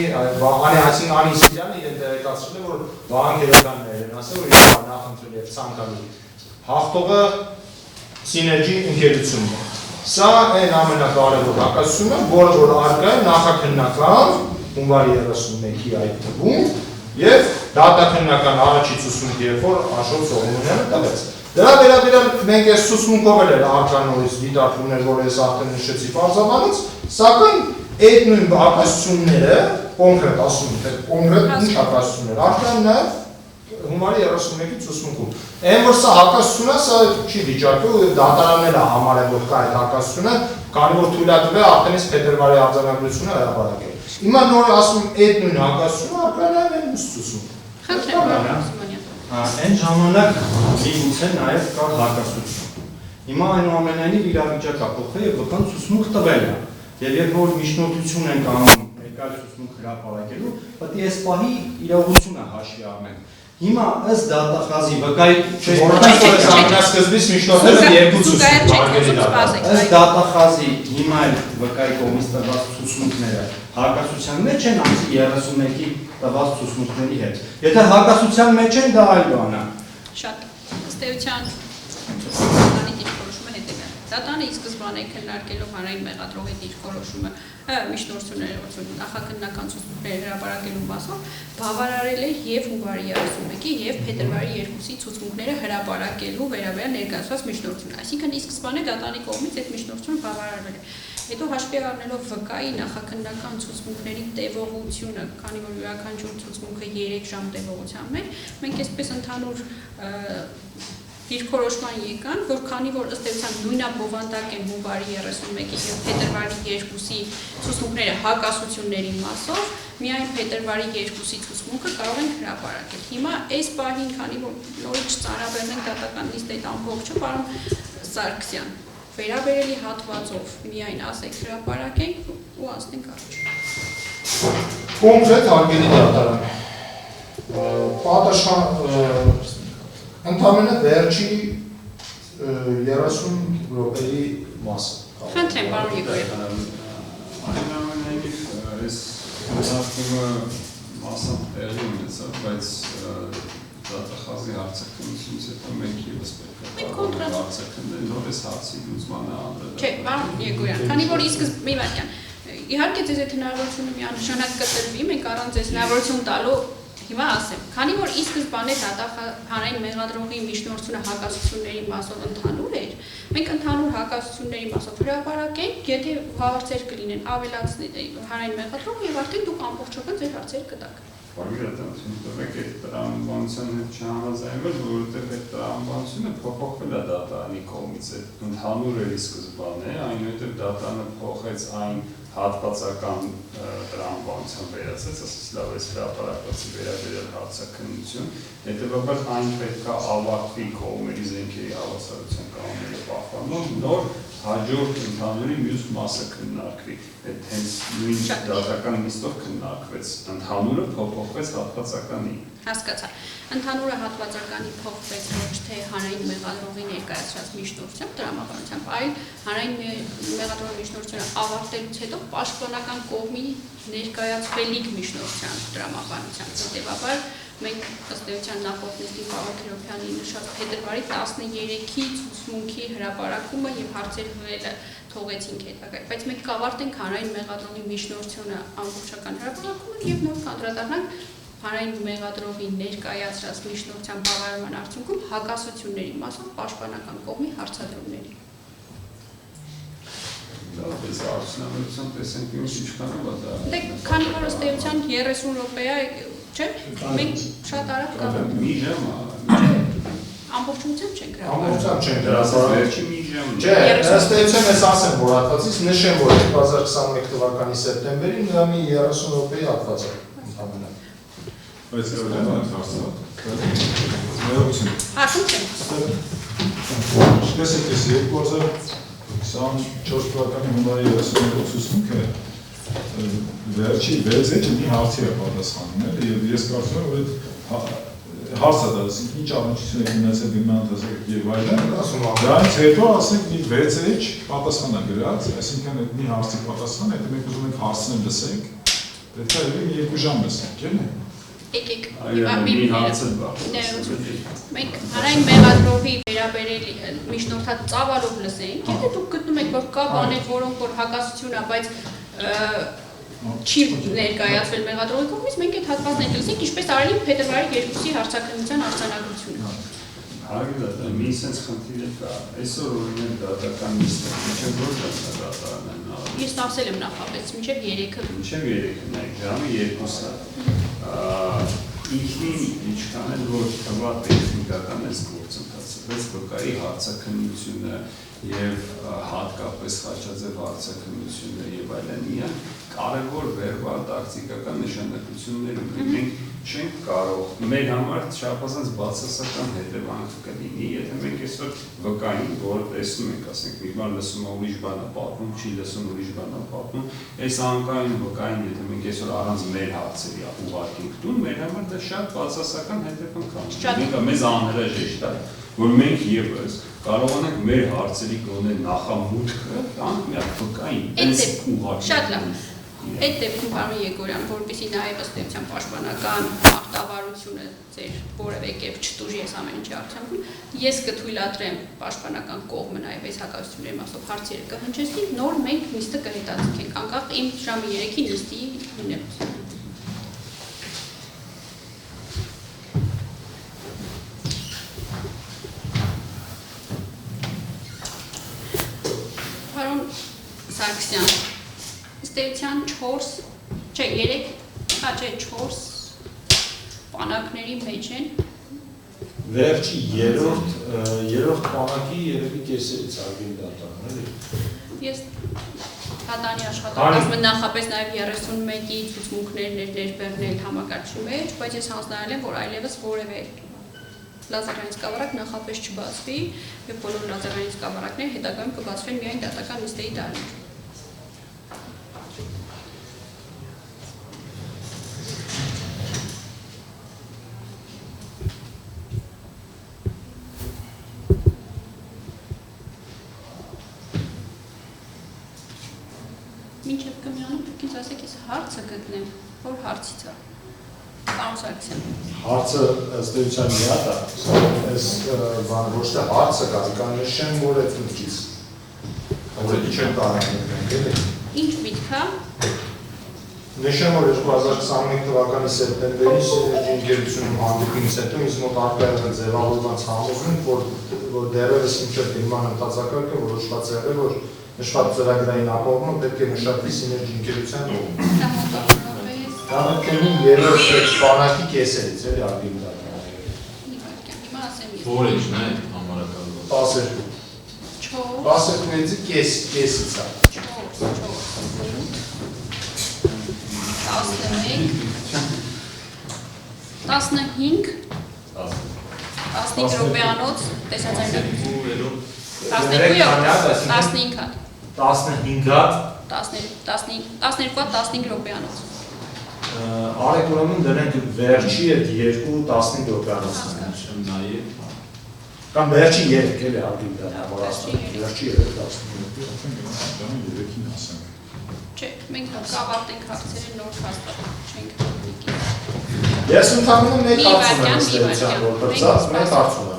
Անի Իսպիրյանը տեղեկացրել է, որ Վահան Քերոբյանն է ասել, որ ինքը նախընտրել եւ ցանկալի հաղթողը Synergy ընկերությունն է։ Սա այն ամենակարևոր հակասությունը, որը որ առկա է նախաքննական հունվարի 31-ի այդ թվում եւ դատաքննական առաջի ցուցմունքի երբ որ Աշոտ Սողոմյանը տվեց։ Դրա վերաբերյալ մենք այս ցուցմունքով էլ առկա նորից դիտարկումներ, որ ես արդեն նշեցի բարձրաբանից, սակայն այդ նույն հակասությունները կոնկրետ ասում եմ, թե կոնկրետ ինչ հակասություններ առկա են նաեւ հունվարի 31-ի ցուցմունքում։ Այն որ սա հակասություն է, սա չի վիճակում, դատարանները համարել որ կա այդ հակասությունը, քանի որ թույլատրվել է արդեն իսկ փետրվարի արձանագրությունը հրապարակել։ Հիմա նոր ասում այդ նույն հակասությունը առկա է այն ցուցմունքում։ Այն ժամանակ միգուցե նաև կար հակասություն։ Հիմա այնուամենայնիվ իրավիճակը փոխվել է եւ վկան ցուցմունք տվել է։ Եվ երբ որ միջնորդություն են կանում ներկայ ցուցմունք հրապարակելու, պետք է այս պահի իրողությունը հաշվի առնենք։ Հիմա ըստ դատախազի վկայի ամենասկզբից միջնորդել են երկու ցուցմունք։ Ըստ դատախազի հիմա էլ վկայի կողմից տված ցուցմունքները հակասության մեջ են անցի 31-ի տված ցուցմունքների հետ։ Եթե հակասության մեջ են, դա այլ բան է։ Շատ ըստ էության դատանի դիրքորոշումը հետևյալ։ Դատանը ի սկզբանե քննարկելով հանրային մեղադրողի դիրքորոշումը միջնորդությունների նախաքննական ցուցմունքների հրապարակելու մասով բավարարել է եւ հունվարի 31-ի եւ փետրվարի 2-ի ցուցմունքները հրապարակելու վերաբերյալ ներկայացված միջնորդությունը։ Այսինքն ի սկզբանե դատանի կողմից այդ միջնորդությունը բավարարվել է։ Հետո հաշվի առնելով վկայի նախաքննական ցուցմունքների տևողությունը, քանի որ յուրաքանչյուր ցուցմունքը 3 ժամ տևողության մեջ, մենք այսպես ընդհանուր դիրքորոշման եկան, որ քանի որ ըստ էության նույնաբովանդակ են հունվարի 31-ի եւ փետրվարի 2-ի ցուցմունքները հակասությունների մասով, միայն փետրվարի 2-ի ցուցմունքը կարող են հրապարակել։ Հիմա այս պահին, քանի որ նորից ծանրաբեռնենք դատական նիստի ամբողջը, պարոն Սարգսյան, վերաբերելի հատվածով միայն ասեք հրապարակենք ու ասենք առաջ։ Կոնկրետ հարգելի դատարան։ Պատասխան ընդամենը վերջի 30 րոպեի մասը։ Խնդրեմ, պարոն Եգորյան։ Այնուամենայնիվ այս հաղորդումը մասամբ տեղի ունեցավ, բայց դատախազի հարցաքննությունից հետո մենք ևս պետք է հարցաքննենք նոր այս հարցի լուծմանը անդրադառնալ։ Չէ, պարոն Եգորյան, քանի որ իսկ մի վայրկյան, իհարկե ձեզ այդ հնարավորությունը միանշանակ կտրվի, մենք առանց ձեզ հնարավորություն տալու հիմա ասեմ, քանի որ ի սկզբանե հանրային մեղադրողի միջնորդությունը հակասությունների մասով ընդհանուր էր, մենք ընդհանուր հակասությունների մասով հրապարակենք, եթե հարցեր կլինեն ավելացնել հանրային մեղադրողը եւ արդեն դուք ամբողջովին ձեր հարցերը կտաք։ Բարոյական տվեք այդ տրամաբանության հետ չհամաձայնվել, որովհետև այդ տրամաբանությունը փոփոխվել է դատարանի կողմից, այդ ընդհանուր էր սկզբանե, այնուհետև դատարանը փոխեց այն հատվածական տրամաբանության վերածեց, ասես լավ էս հրապարակվածի վերաբերյալ հարցաքննություն, հետևաբար այն պետք է ավարտվի կողմերի զենքերի հավասարության կանոնները պահպանելով, նոր հաջորդ ընդհանուրի մյուս մասը քննարկվի, այդ հենց նույն դատական նիստով քննարկվեց, ընդհանուրը փոփոխվեց հատվածականի։ Հասկացա։ Ընդհանուրը հատվածականի փոխվեց ոչ թե հանրային մեղադրողի ներկայացրած միջնորդությամբ, տրամաբանությամբ, այլ հանրային մեղադրողի միջնորդությունը ավարտելուց հետո պաշտպանական կողմի ներկայացվելիք միջնորդության տրամաբանությամբ։ Հետևաբար մենք ըստ էության նախորդ նիստի պարոն Քերոբյանի նշած փետրվարի 13-ի ցուցմունքի հրապարակումը եւ հարցեր հրավիրելը թողեցինք հետագայում, բայց մենք կավարտենք հանրային մեղադրողի միջնորդությունը ամբողջական հրապարակումը եւ նոր կանդրադառնանք հանրային մեղադրողի ներկայացրած միջնորդության բավարարման արդյունքում հակասությունների մասով պաշտպանական կողմի հարցադրումների։ Դες արդյունավետության տեսենք ինչքան է դա։ Դե քանի որ ըստ էության 30 րոպե է, չէ՞, մենք շատ արագ կարող մի ժամ ամբողջությամբ չենք հրապարակել։ Ամբողջությամբ չենք հրապարակել։ Վերջի մի ժամ։ Չէ, ըստ էության ես ասեմ, որ հատվածից նշեմ, որ 2021 թվականի սեպտեմբերին նա մի 30 րոպեի հատված է ընդհանրապես։ Բայց Ներողություն։ Ասում չեմ։ Տեսեք, 2021 24 թվականի հունվարի 30-րդ ցուցմունքը վերջի 6 էջը մի հարցի է պատասխանում եւ ես կարծում եմ որ հարցը դա ասենք ինչ առնչություն է գնացել դիմանդասակ եւ այլն դրանից հետո ասենք մի 6 էջ պատասխան է գրած այսինքն այդ մի հարցի պատասխանը եթե մենք ուզում ենք հարցնել լսենք պետք է մի 2 ժամ լսենք էլի Եկեք, մի հարցը մենք հանրային մեղադրովի վերաբերել միջնորդած ծավալով լսենք, եթե դուք գտնում եք, որ կա բաներ, որոնք որ հակասություն է, բայց չի ներկայացվել մեղադրողի կողմից, մենք այդ հատվածները լսենք, ինչպես արելի փետրվարի 2-ի հարցաքննության արձանագրությունը։ Հարգելի մի sense խնդիր կա, այսօր օրինակ դատական նիստը, մինչև որ դատարանն են Ես ասել եմ նախապես, մինչև 3-ը։ Մինչև 3-ը, ժամը 2-ը ինքնին ինչքան էլ որ թվա տեխնիկական այս գործընթացը, բայց վկայի հարցաքննությունը եւ հատկապես Խաչաձև հարցաքննությունը եւ այլն իրան կարևոր վերբալ տակտիկական նշանակություններ ունեն։ Մենք չենք կարող մեր համար չափազանց բացասական հետևանք կլինի, եթե մենք այսօր վկային, որ տեսնում ենք, ասենք, մի բան լսում է ուրիշ բան է պատմում, չի լսում ուրիշ բան է պատմում, այս անկայուն վկային, եթե մենք այսօր առանց մեր հարցերի ուղարկենք տուն, մեր համար դա շատ բացասական հետևանք ունի։ Մեզ անհրաժեշտ է, որ մենք եւս կարողանանք մեր հարցերի գոնե նախամուտքը տանք մի հատ վկային, այս ուղարկենք։ Շատ լավ։ Այդ դեպքում պարոն Եգորյան, որպեսզի նաև ըստ էության պաշտպանական ախտավարությունը ձեր որևէ կերպ չտուժի այս ամեն ինչի արդյունքում, ես կթույլատրեմ պաշտպանական կողմը նաև այս հակասությունների մասով հարցերը կհնչեցնի, նոր մենք նիստը կհետաձգենք, անկախ իմ ժամը 3-ի նիստի լինելուց։ Պարոն Սարգսյան, ըստ էության 4 բանակների մեջ են։ Վերջի երրորդ բանակի երևի կեսերից արգել դատարան, էլի։ Ես հատանի աշխատակազմը նախապես նաև 31-ի ցուցմունքներն էր ներբեռնել համակարգչի մեջ, բայց ես հանձնարարել եմ, որ այլևս որևէ լազերային սկավառակ նախապես չբացվի, եւ բոլոր լազերային սկավառակները հետագայում կբացվեն միայն դատական նիստերի տարիներ։ Մինչև կմյանում դուք ինձ ասեք, ես հարցը գտնեմ, որ հարցից է։ Պարոն Սարգսյան։ Հարցը ըստ էության մի հատ է, այս բան ոչ թե հարցը կա, կաննշեմ, որ այդ միտքից։ Որը չեն տարանենք, էլի։ Ինչ միտք է։ Նշեմ, որ 2021 թվականի սեպտեմբերի Սիներգի ընկերությունում հանդիպումից հետո ինձ մոտ արկայել ձևավորված համոզմունք, որ դեռևս մինչև դիմման ընթացակարգը որոշված է եղել, որ նշված ծրագրային ապահովումը պետք է մշակվի Սիներգի ընկերության կողմից։ Դա պետք է լինի երրորդ բանակի կեսերից, էլի արգելի դատարան։ Որ էջն է համարակալը։ 12-ից կեսից է։ 15 րոպեանոց տեսածայնագրություն 12 հատ 15 հատ 12 հատ 15 րոպեանոց Արեք ուրեմն դնենք վերջի այդ 2-15 րոպեանոցն Նաև կամ վերջի 3 էլի արգել դատարան վերջի 3-ին ասենք Չէ, մենք կավարտենք հարցերը նոր հաստատենք, չենք Ես ընդհանրապես մեկ հարց ունեմ ըստ էության, որ բրծած, մեկ հարց ունեմ։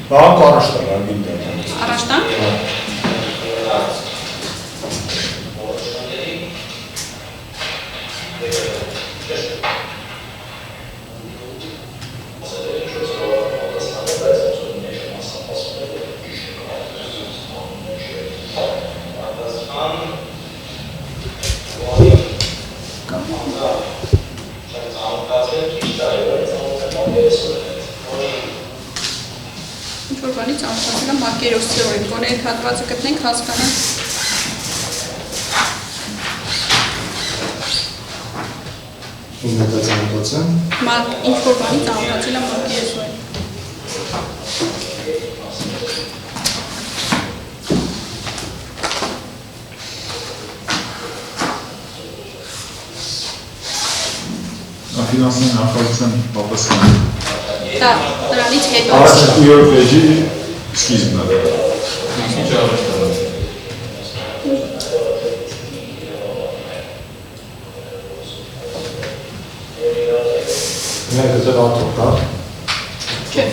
Բանկ առաջ տա, արգել դատարան։ Առաջ տա։ մակերոս թեորի, որ երկհատվածը գտնենք հասկանանք ինչ-որ բանի ծանոթացել եմ մակերոսային։ Ֆինանսային նախարարության պատասխանը։ Դա նրանից հետո։ Առաջ 2-րդ էջի սկիզբն է։ Ինչ առաջ Մենք դեռ աթոք կա։ Չէ։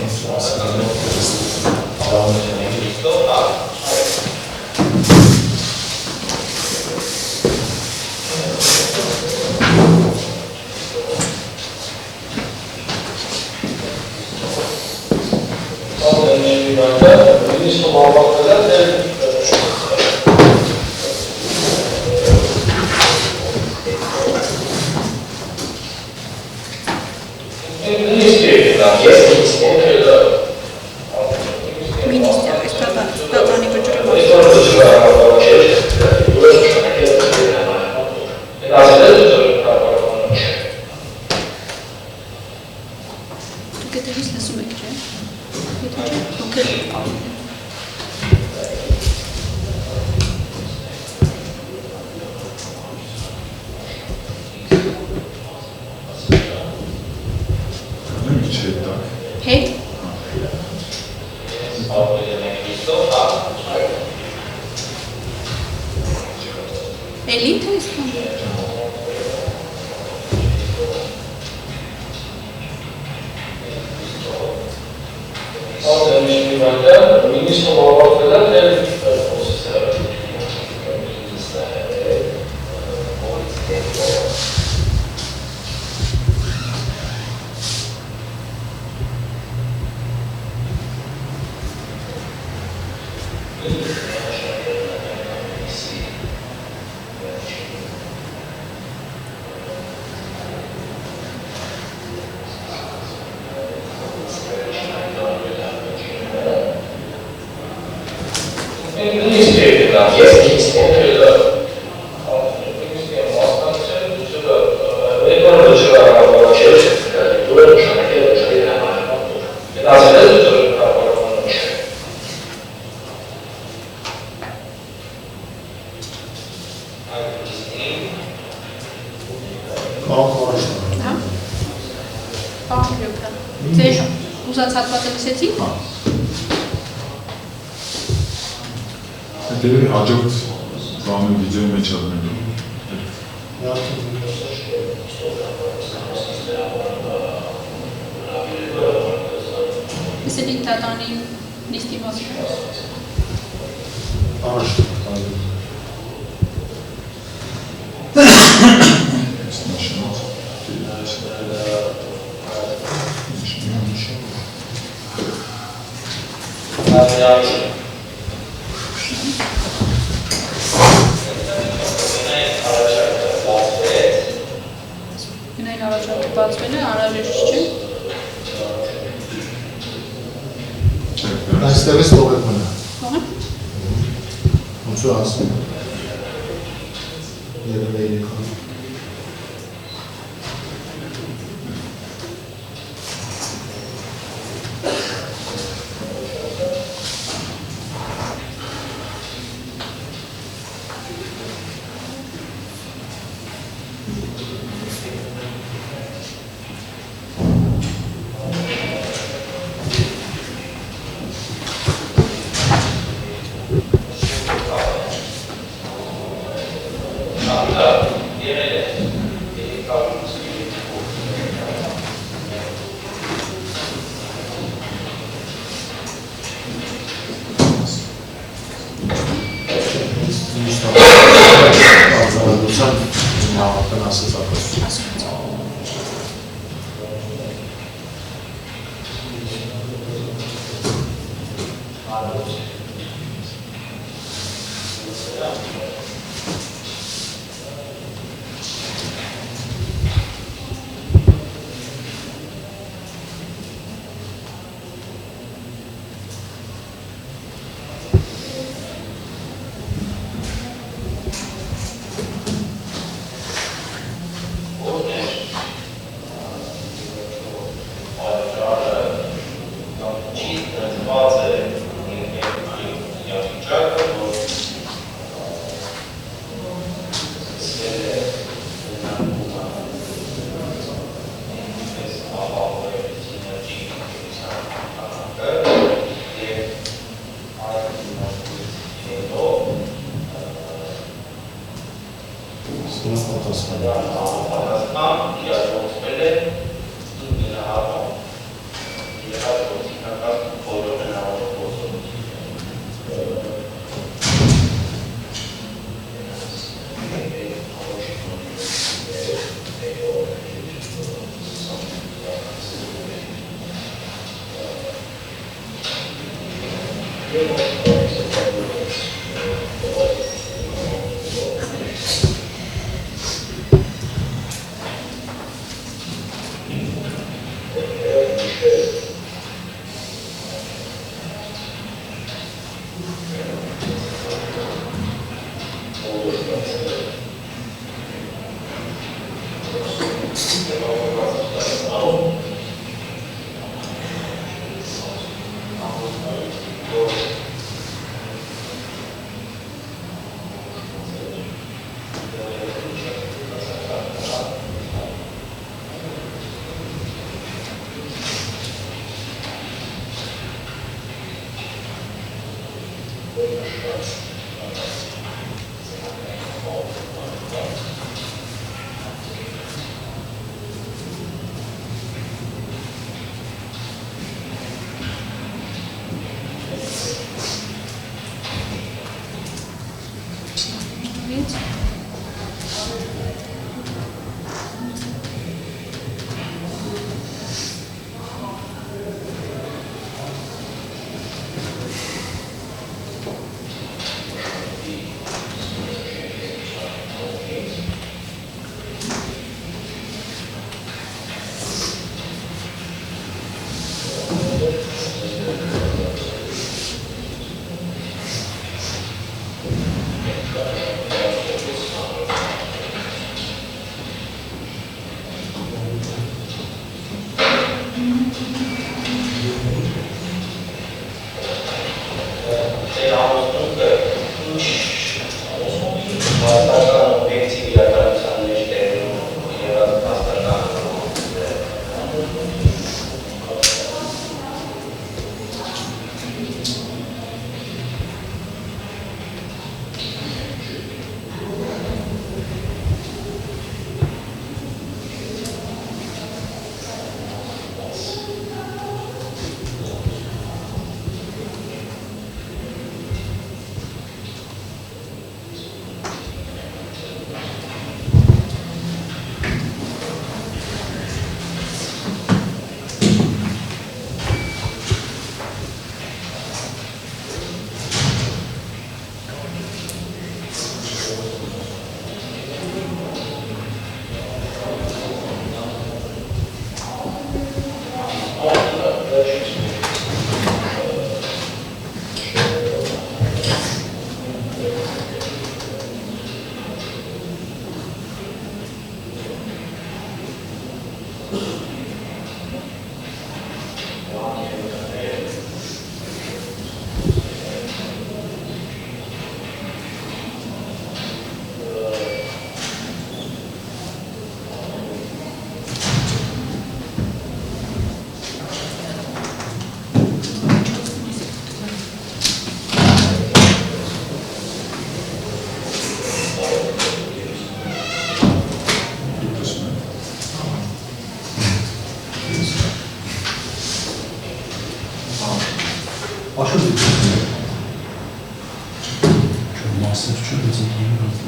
Դերերի հաջորդ բանը վիդեոյի մեջ ալնելու։ Իսկ դիտատանի լիստի մասը։ Բացվել է, անհրաժեշտ չէ։ Այստեղից թողեք մնա։ Թողեմ։ Ոնց է ասում։ Երևի երեքան։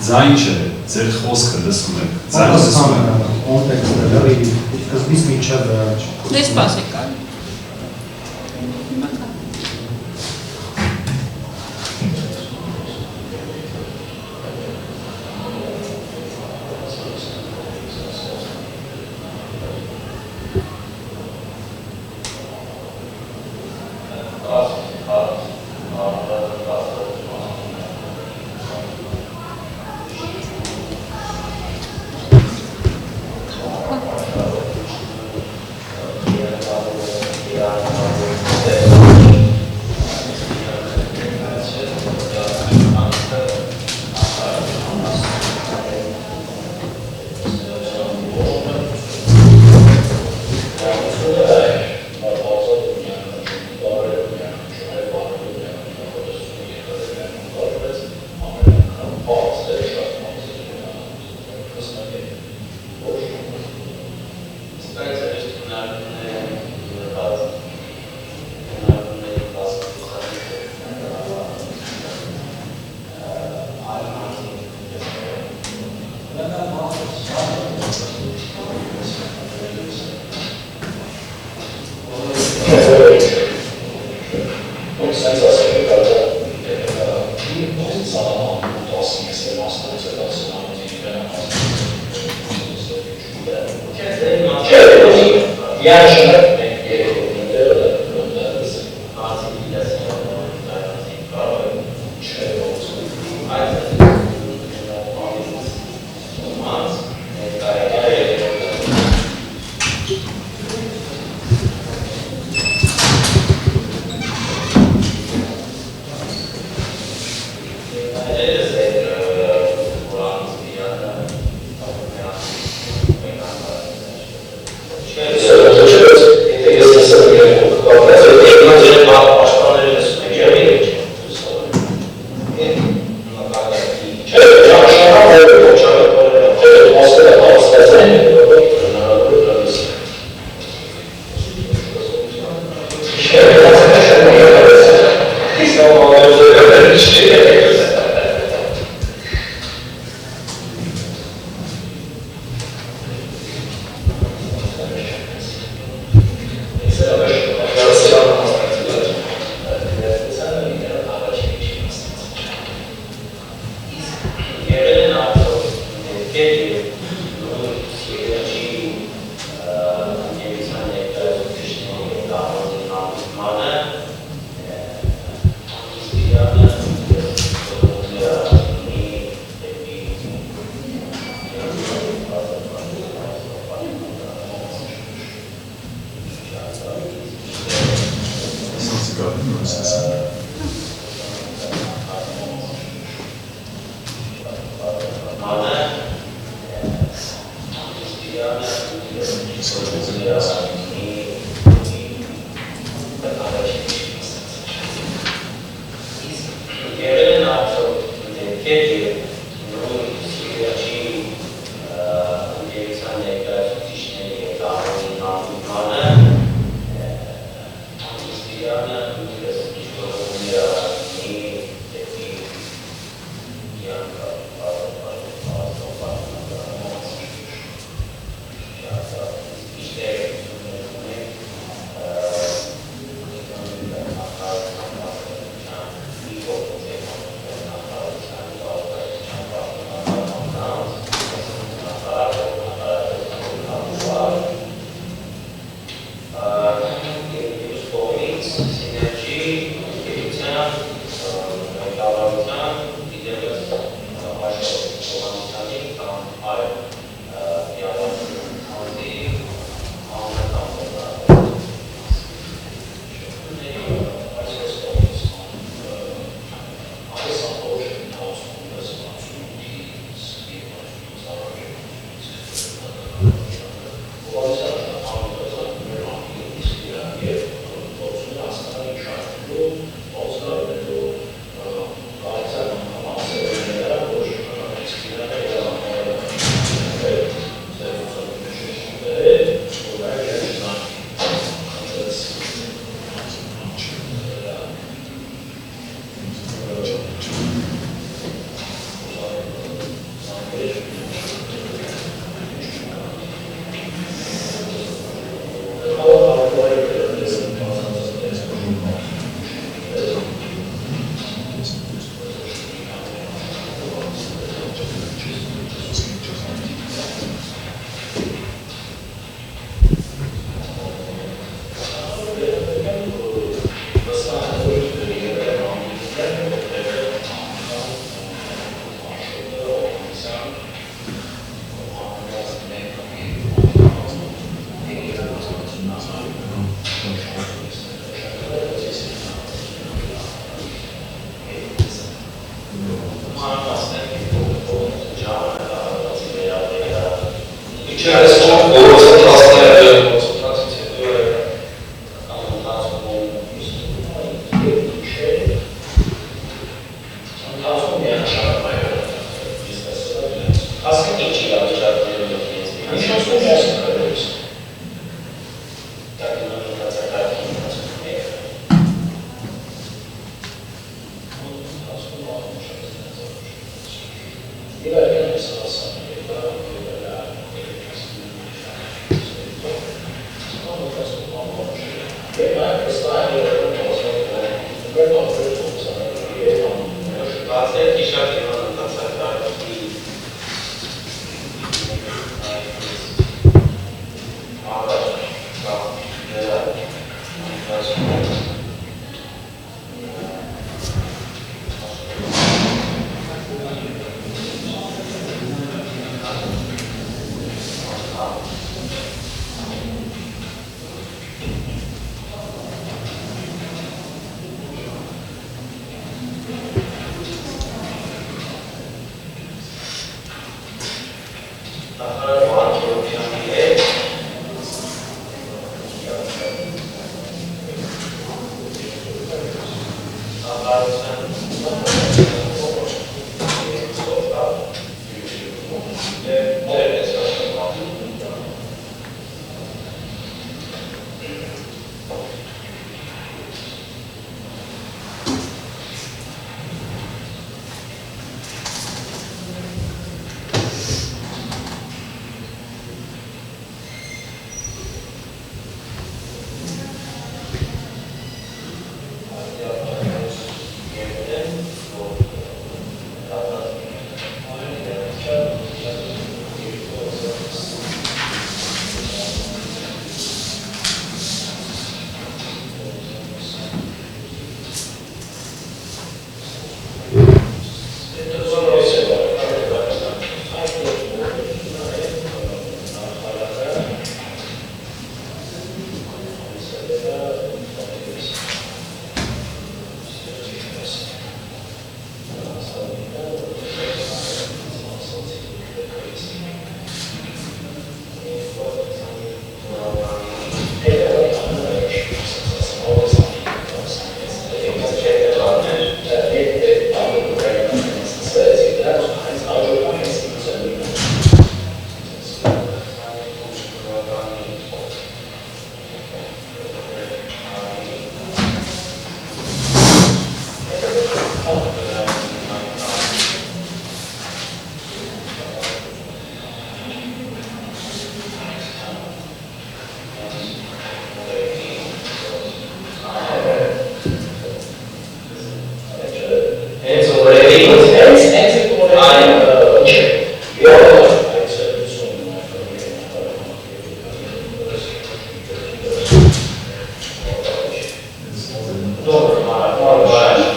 Ձայն չէ, ձեր խոսքը լսում եք։ Ձայն լսում եք։ Կոնտեքստը լրի սկզբից մինչև Դե սպասեք։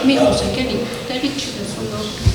Մի խոսեք էլի, տեղից չի դեսում որ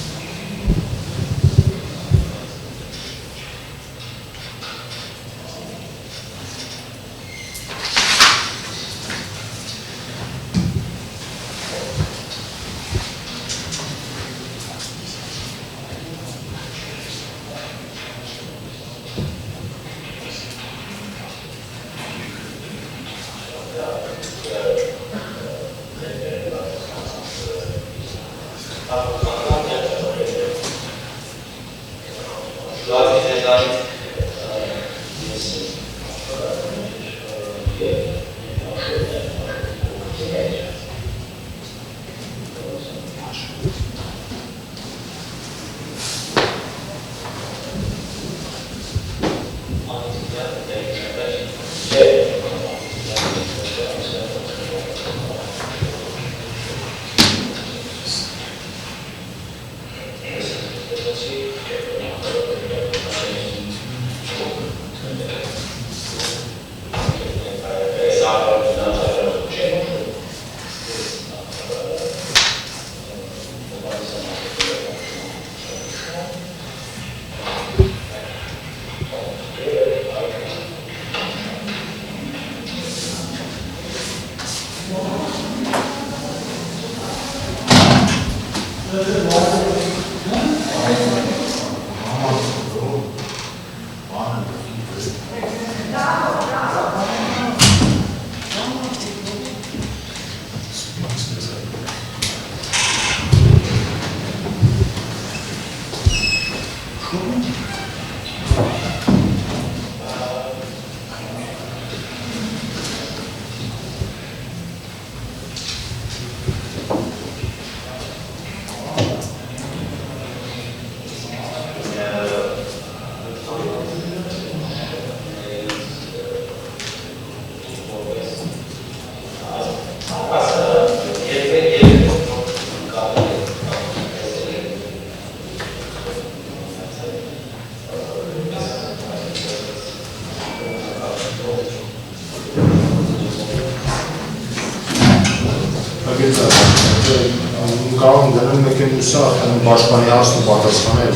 Կարող եմ դնել մեկ են ուսա արդեն պաշտպանի հարցն ու պատասխանել։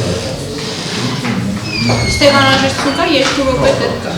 Ստեղ անհրաժեշտություն կա 2 րոպե պետք կա։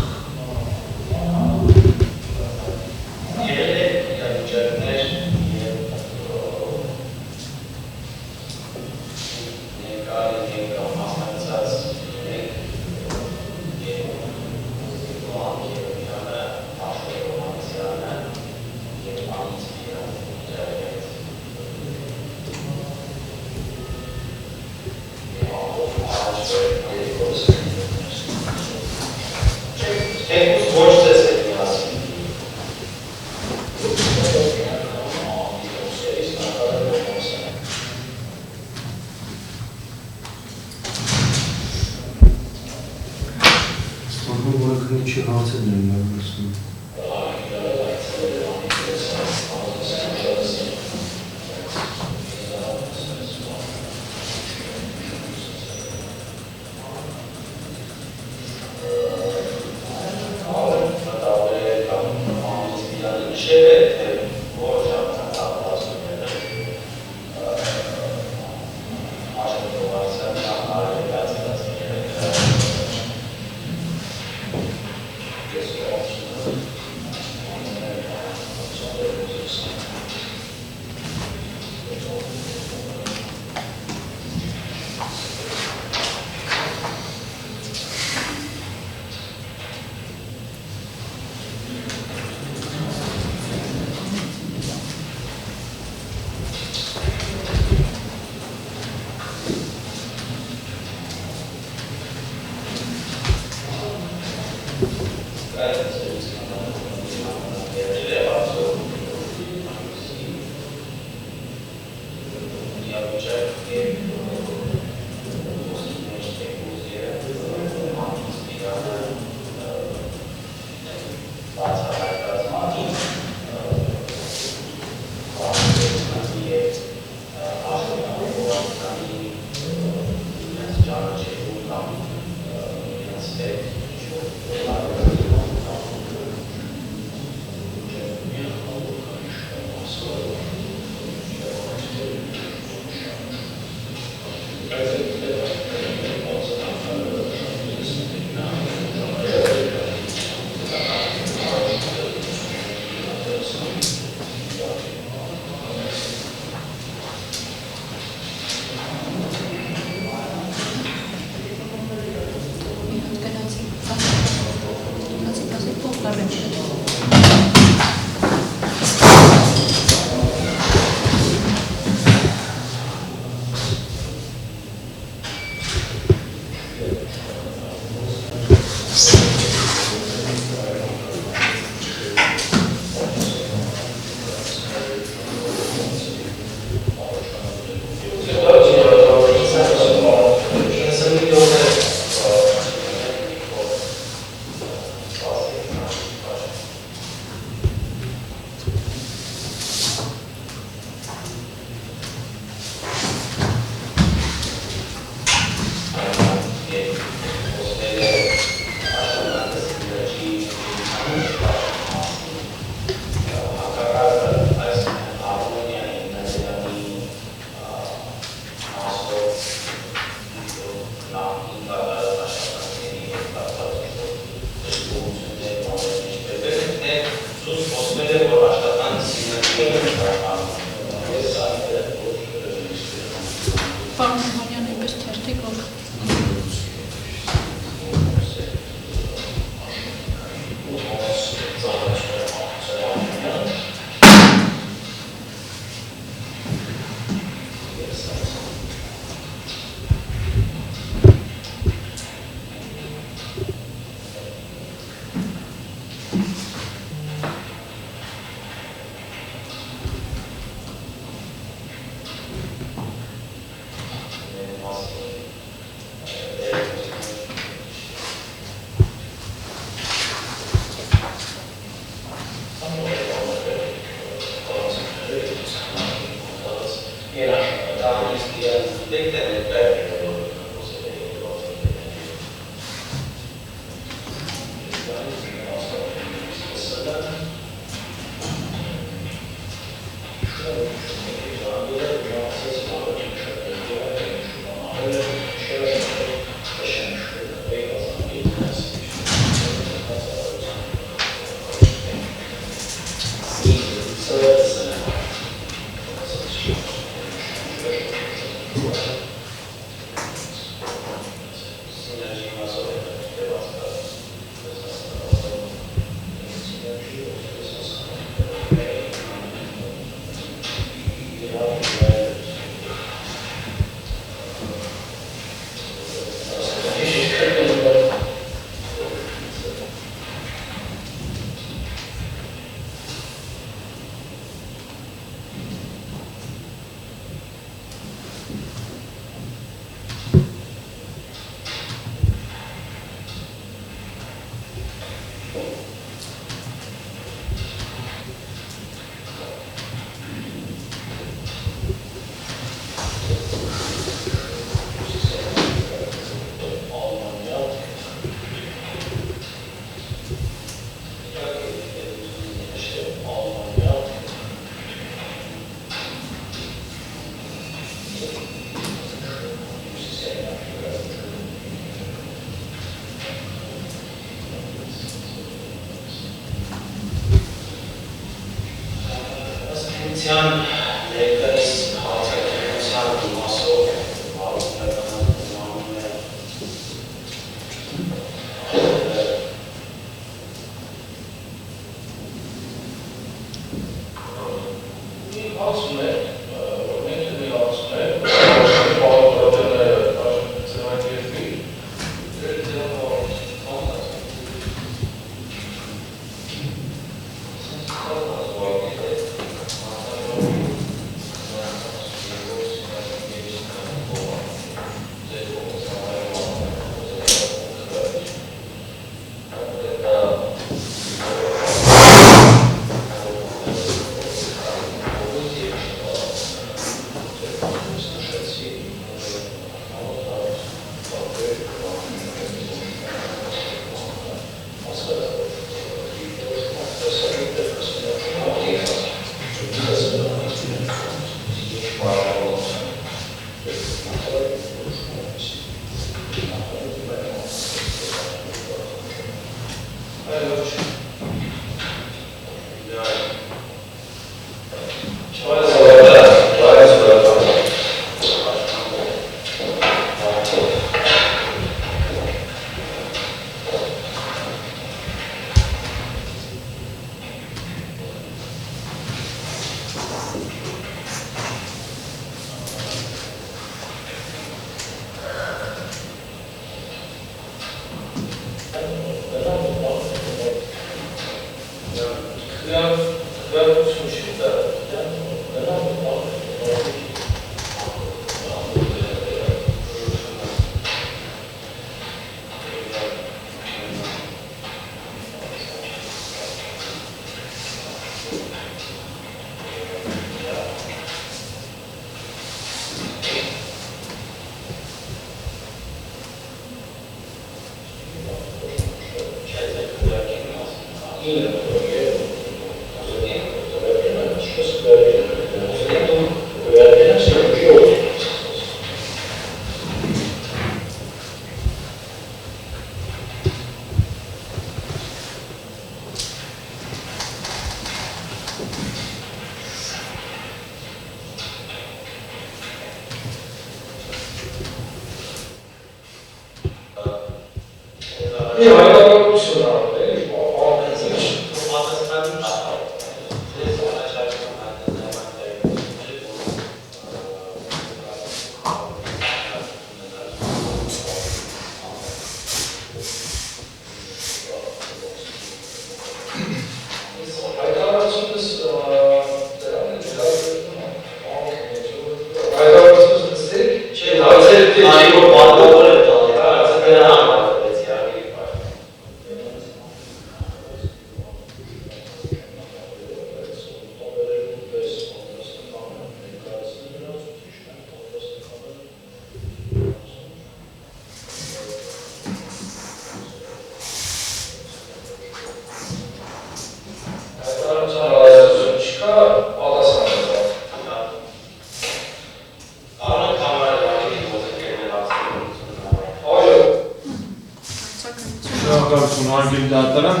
Շնորհակալություն հարգելի դատարան,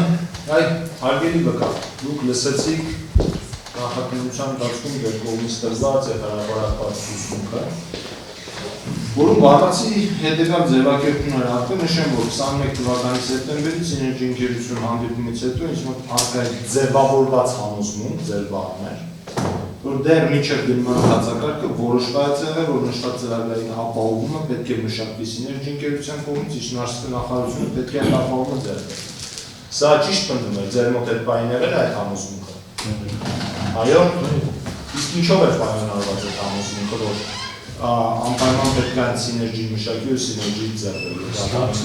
հարգելի վկա, դուք լսեցիք նախաքննության ընթացքում ձեր կողմից տրված է հրապարակված ցուցմունքը, որում առանցի հետևյալ ձևակերպումներ արտը նշեմ, որ 21 թվականի սեպտեմբերից Synergy ընկերություն հանդիպումից հետո ինձ մոտ առկա է ձևավորված համոզմունք ձեր բառներ, որ դեռ մինչև գնման հացակարգը որոշված է, որ նշված ծրագրային ապահովումը պետք է մշակվի Synergy ընկերության կողմից, իսկ նարսկի նախարարությունը պետք է այդ ապահովումը ձեռք բերի։ Սա ճիշտ պնդում է, ձեր մոտ այդ բանը եղել է այդ համոզմունքը։ Այո, իսկ ինչով է պայմանավորված այդ համոզմունքը, որ անպայման պետք է Synergy մշակվի ու Synergy ձեռք բերի։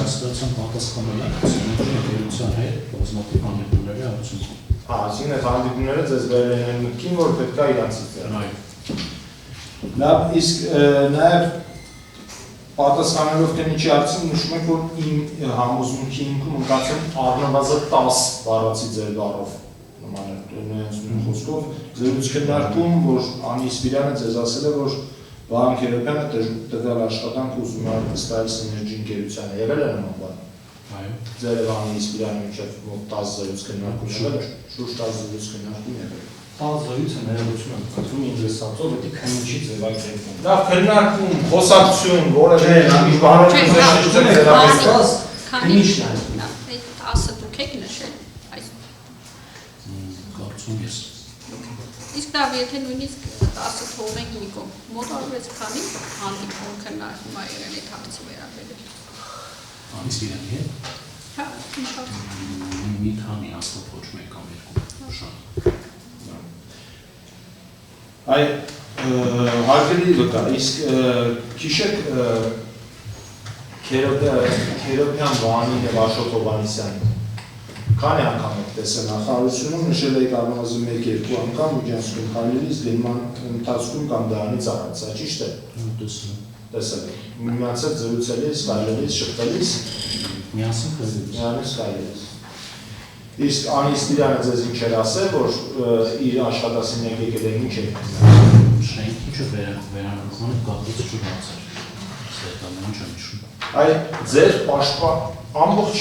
Ստացան պատասխանել են Synergy ընկերության հետ բազմաթիվ հանդիպումների արդյունքում։ Այսինքն այդ հանդիպումները ձեզ վերել են մտքին, որ պետք է իրանցից ձեռք։ Լավ, իսկ նաև պատասխանելով թե ինչի հարցին նշում եք, որ իմ համոզմունքի հիմքում ընկած են առնվազն 10 բառացի ձեր բառով նույն խոսքով զրույց քննարկում, որ Անի Սպիրյանը ձեզ ասել է, որ Վահան Քերոբյանը տվյալ աշխատանք ուզում է վստահել Synergy ընկերությանը, եղել է նման բան։ Այո։ Ձեր Վահանի Սպիրյանի միջև մոտ 10 զրույց քննարկում եղել է, շուրջ 10 զրույց քննարկում եղել է։ 10 զրույցը ներողություն եմ խնդրում ինձ ասածով, դա քննիչի ձևակերպում։ Լավ, քննարկում, խոսակցություն, որևէ մի բանով զգեստություն ձևակերպած, քննիչն է։ Այդ 10-ը դուք եք նշել այս։ Կարծում ես։ Իսկ լավ, եթե նույնիսկ 10-ը թողնենք մի կողմ, մոտավորապես քանի հանդիպում քննարկում ա եղել այդ հարցի վերաբերյալ։ Անի Սպիրյանի հետ։ Հա, ինչ-որ։ Մի քանի հաստատ ոչ մեկ կամ երկու շատ։ Այ հարգելի վկա, իսկ քիշեք Քերոբյան Վահանին եւ Աշոտ Հովհաննիսյանին քանի անգամ եք տեսել նախարարությունում, նշել եք առնվազն 1-2 անգամ միջանցքում քայլելիս դիմման ընթացքում կամ դրանից առաջ, սա ճիշտ է։ Տեսել եք։ Միմյանց հետ զրուցելիս, քայլելիս, շփվելիս, Միասին քայլելիս։ միասին քայլելիս։ Իսկ Անի Սպիրյանը ձեզ ինչ էր ասել, որ իր աշխատասենյակ եկել է ինչ է։ Շենք ինչը վերանորոգման է կապից չունացել։ Սերտանը ինչ եմ հիշում։ Այ ձեր պաշտպան ամբողջ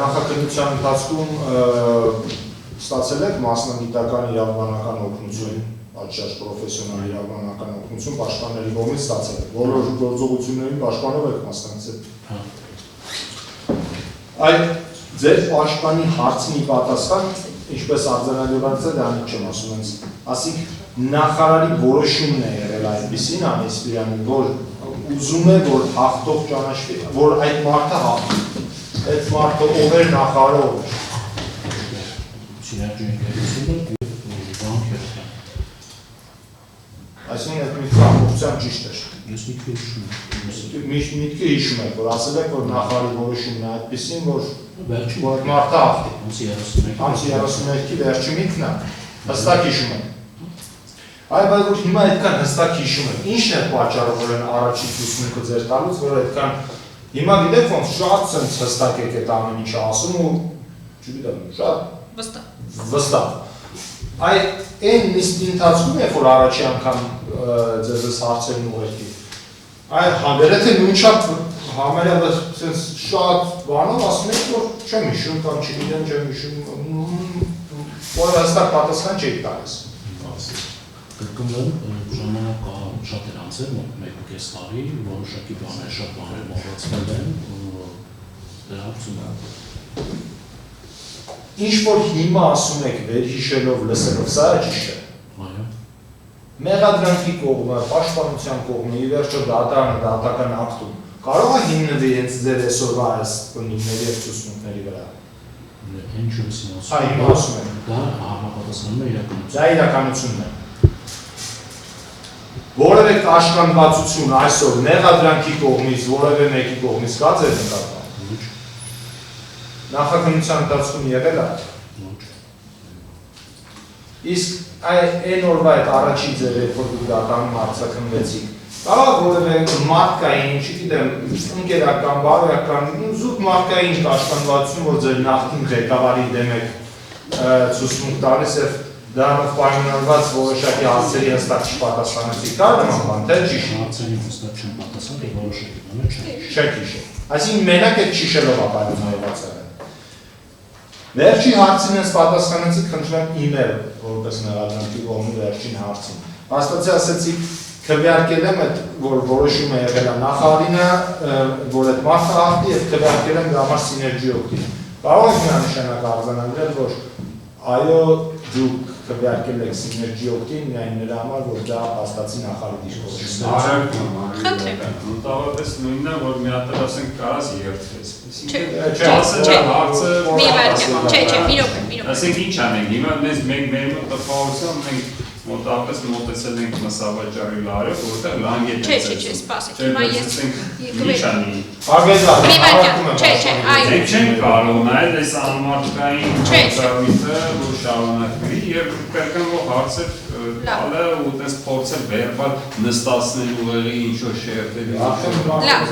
նախաքննության ընթացքում ստացել եք մասնագիտական իրավաբանական օգնություն, պատշաճ պրոֆեսիոնալ իրավաբանական օգնություն պաշտպանների կողմից ստացել եք։ Բոլոր գործողություններին պաշտպանով եք մասնակցել։ Այ ձեր պաշտպանի հարցնի պատասխան, ինչպես արձանագրված է, դա չեմ ասում ինձ, ասիկ նախարարի որոշումն է եղել այդպիսին Անի Սպիրյանին, որ ուզում է, որ հաղթող ճանաչվի, որ այդ մարդը հաղթի, այդ մարդը ով էր նախարարը։ Synergy ընկերությունը Վահան Քերոբյան։ Այսինքն այդ միտքը ամբողջությամբ ճիշտ էր։ Ես միտքը հիշում եմ։ Միտքը հիշում եք, որ ասել եք, որ նախարարի որոշումն է այդպիսին, որ Վերջին մարդը հաղթի։ Անցի 31-ի վերջի միտքն է, հստակ հիշում եք։ Այ բայց որ հիմա այդքան հստակ հիշում եք, ի՞նչն է պատճառը, որ այն առաջի ցուցմունքը ձեր տալուց, որ այդքան հիմա գիտեք ոնց շատ ցած հստակ եք այդ ամեն ինչը ասում ու չգիտեմ, շատ վստահ։ Այ այն նիստի ընթացքում է, որ առաջի անգամ ձեզ հարցերն ուղղեցի։ Այ հանդերեթե նույնչափ համարյա sense շատ բանով ասում եք, որ չեմ հիշում կամ չգիտեմ, չեմ հիշում, որ հստակ պատասխան չեք տալիս։ Կրկնվեմ, ժամանակ շատ էր անցել, մոտ 1.5 տարի, որոշակի բաներ, շատ բաներ մոռացվել են, դրա հարցում Ինչ որ հիմա ասում եք վերհիշելով, լսելով, սա ճիշտ է։ Այո։ Մեղադրանքի կողմը, պաշտպանության կողմը, ի վերջո դատարանը դատական ակտում կարող է հիմնվի հենց ձեր այսօրվա այս բնույթների եւ ցուցմունքների վրա։ Ինչ ասում եմ։ Այ հիմա ասում եմ։ Դա համապատասխանում է իրականություն։ Դա իրականությունն է։ Որևէ կաշկանդվածություն այսօր մեղադրանքի կողմից, որևէ մեկի կողմից կա ձեր նկատմամբ։ Ոչ։ Նախաքննության ընթացքում եղել է։ Ոչ։ Իսկ այն օրվա այդ առաջին ձեր երբ որ դուք դատարանում արձակնվեցիք, կարող որևէ մարդկային, չգիտեմ, ընկերական, բարոյական, զուտ մարդկային կաշկանդվածություն, որ ձեր նախկին ղեկավարի դեմ եք ցուցմունք տալիս եւ դրանով պայմանավորված որոշակի հարցերի հստակ չպատասխանեցիք, կա նման բան, թե ճիշտ։ Հարցերի հստակ չեմ պատասխան, դե որոշակի բանը չէ։ Չեք հիշել։ Այսինքն մենակ այդ ճիշելով ապայմանավորված է։ Վերջի հարցին ես պատասխանեցիք, խնդրեմ իմել, որպես մեղադրանքի կողմի վերջին հարցին։ Հաստատի ասեցիք, քվեարկել եմ այդ, որ որոշումը եղել է նախարինը, որ այդ մարդը հաղթի եւ քվեարկել եմ դրա համար սիներգի օգտի։ Կարող եք միանշանակ արձանագրել, որ այո, դուք քվեարկել եք սիներգի օգտին միայն նրա համար, որ դա հաստատի նախարարի Խնդրեմ։ Մոտավորապես նույնն է, որ մի հատ ասենք կարաս երթես։ Ասենք ինչ անենք, հիմա մեզ մեր մոտ տպավորությամբ մենք մոտավորապես մոտեցել ենք մսավաճառի լարը, որտեղ լանգ է Չէ, սպասեք, հիմա ես ինչ անի։ Այո։ Չեն կարող նայել այս անմարդկային ծառայությունը, որ շարունակվի եւ կրկնվող հարցեր տալը ու տես փորձել վերբալ նստացնելու ուղեղի ինչ-որ շերտերի։ Լավ,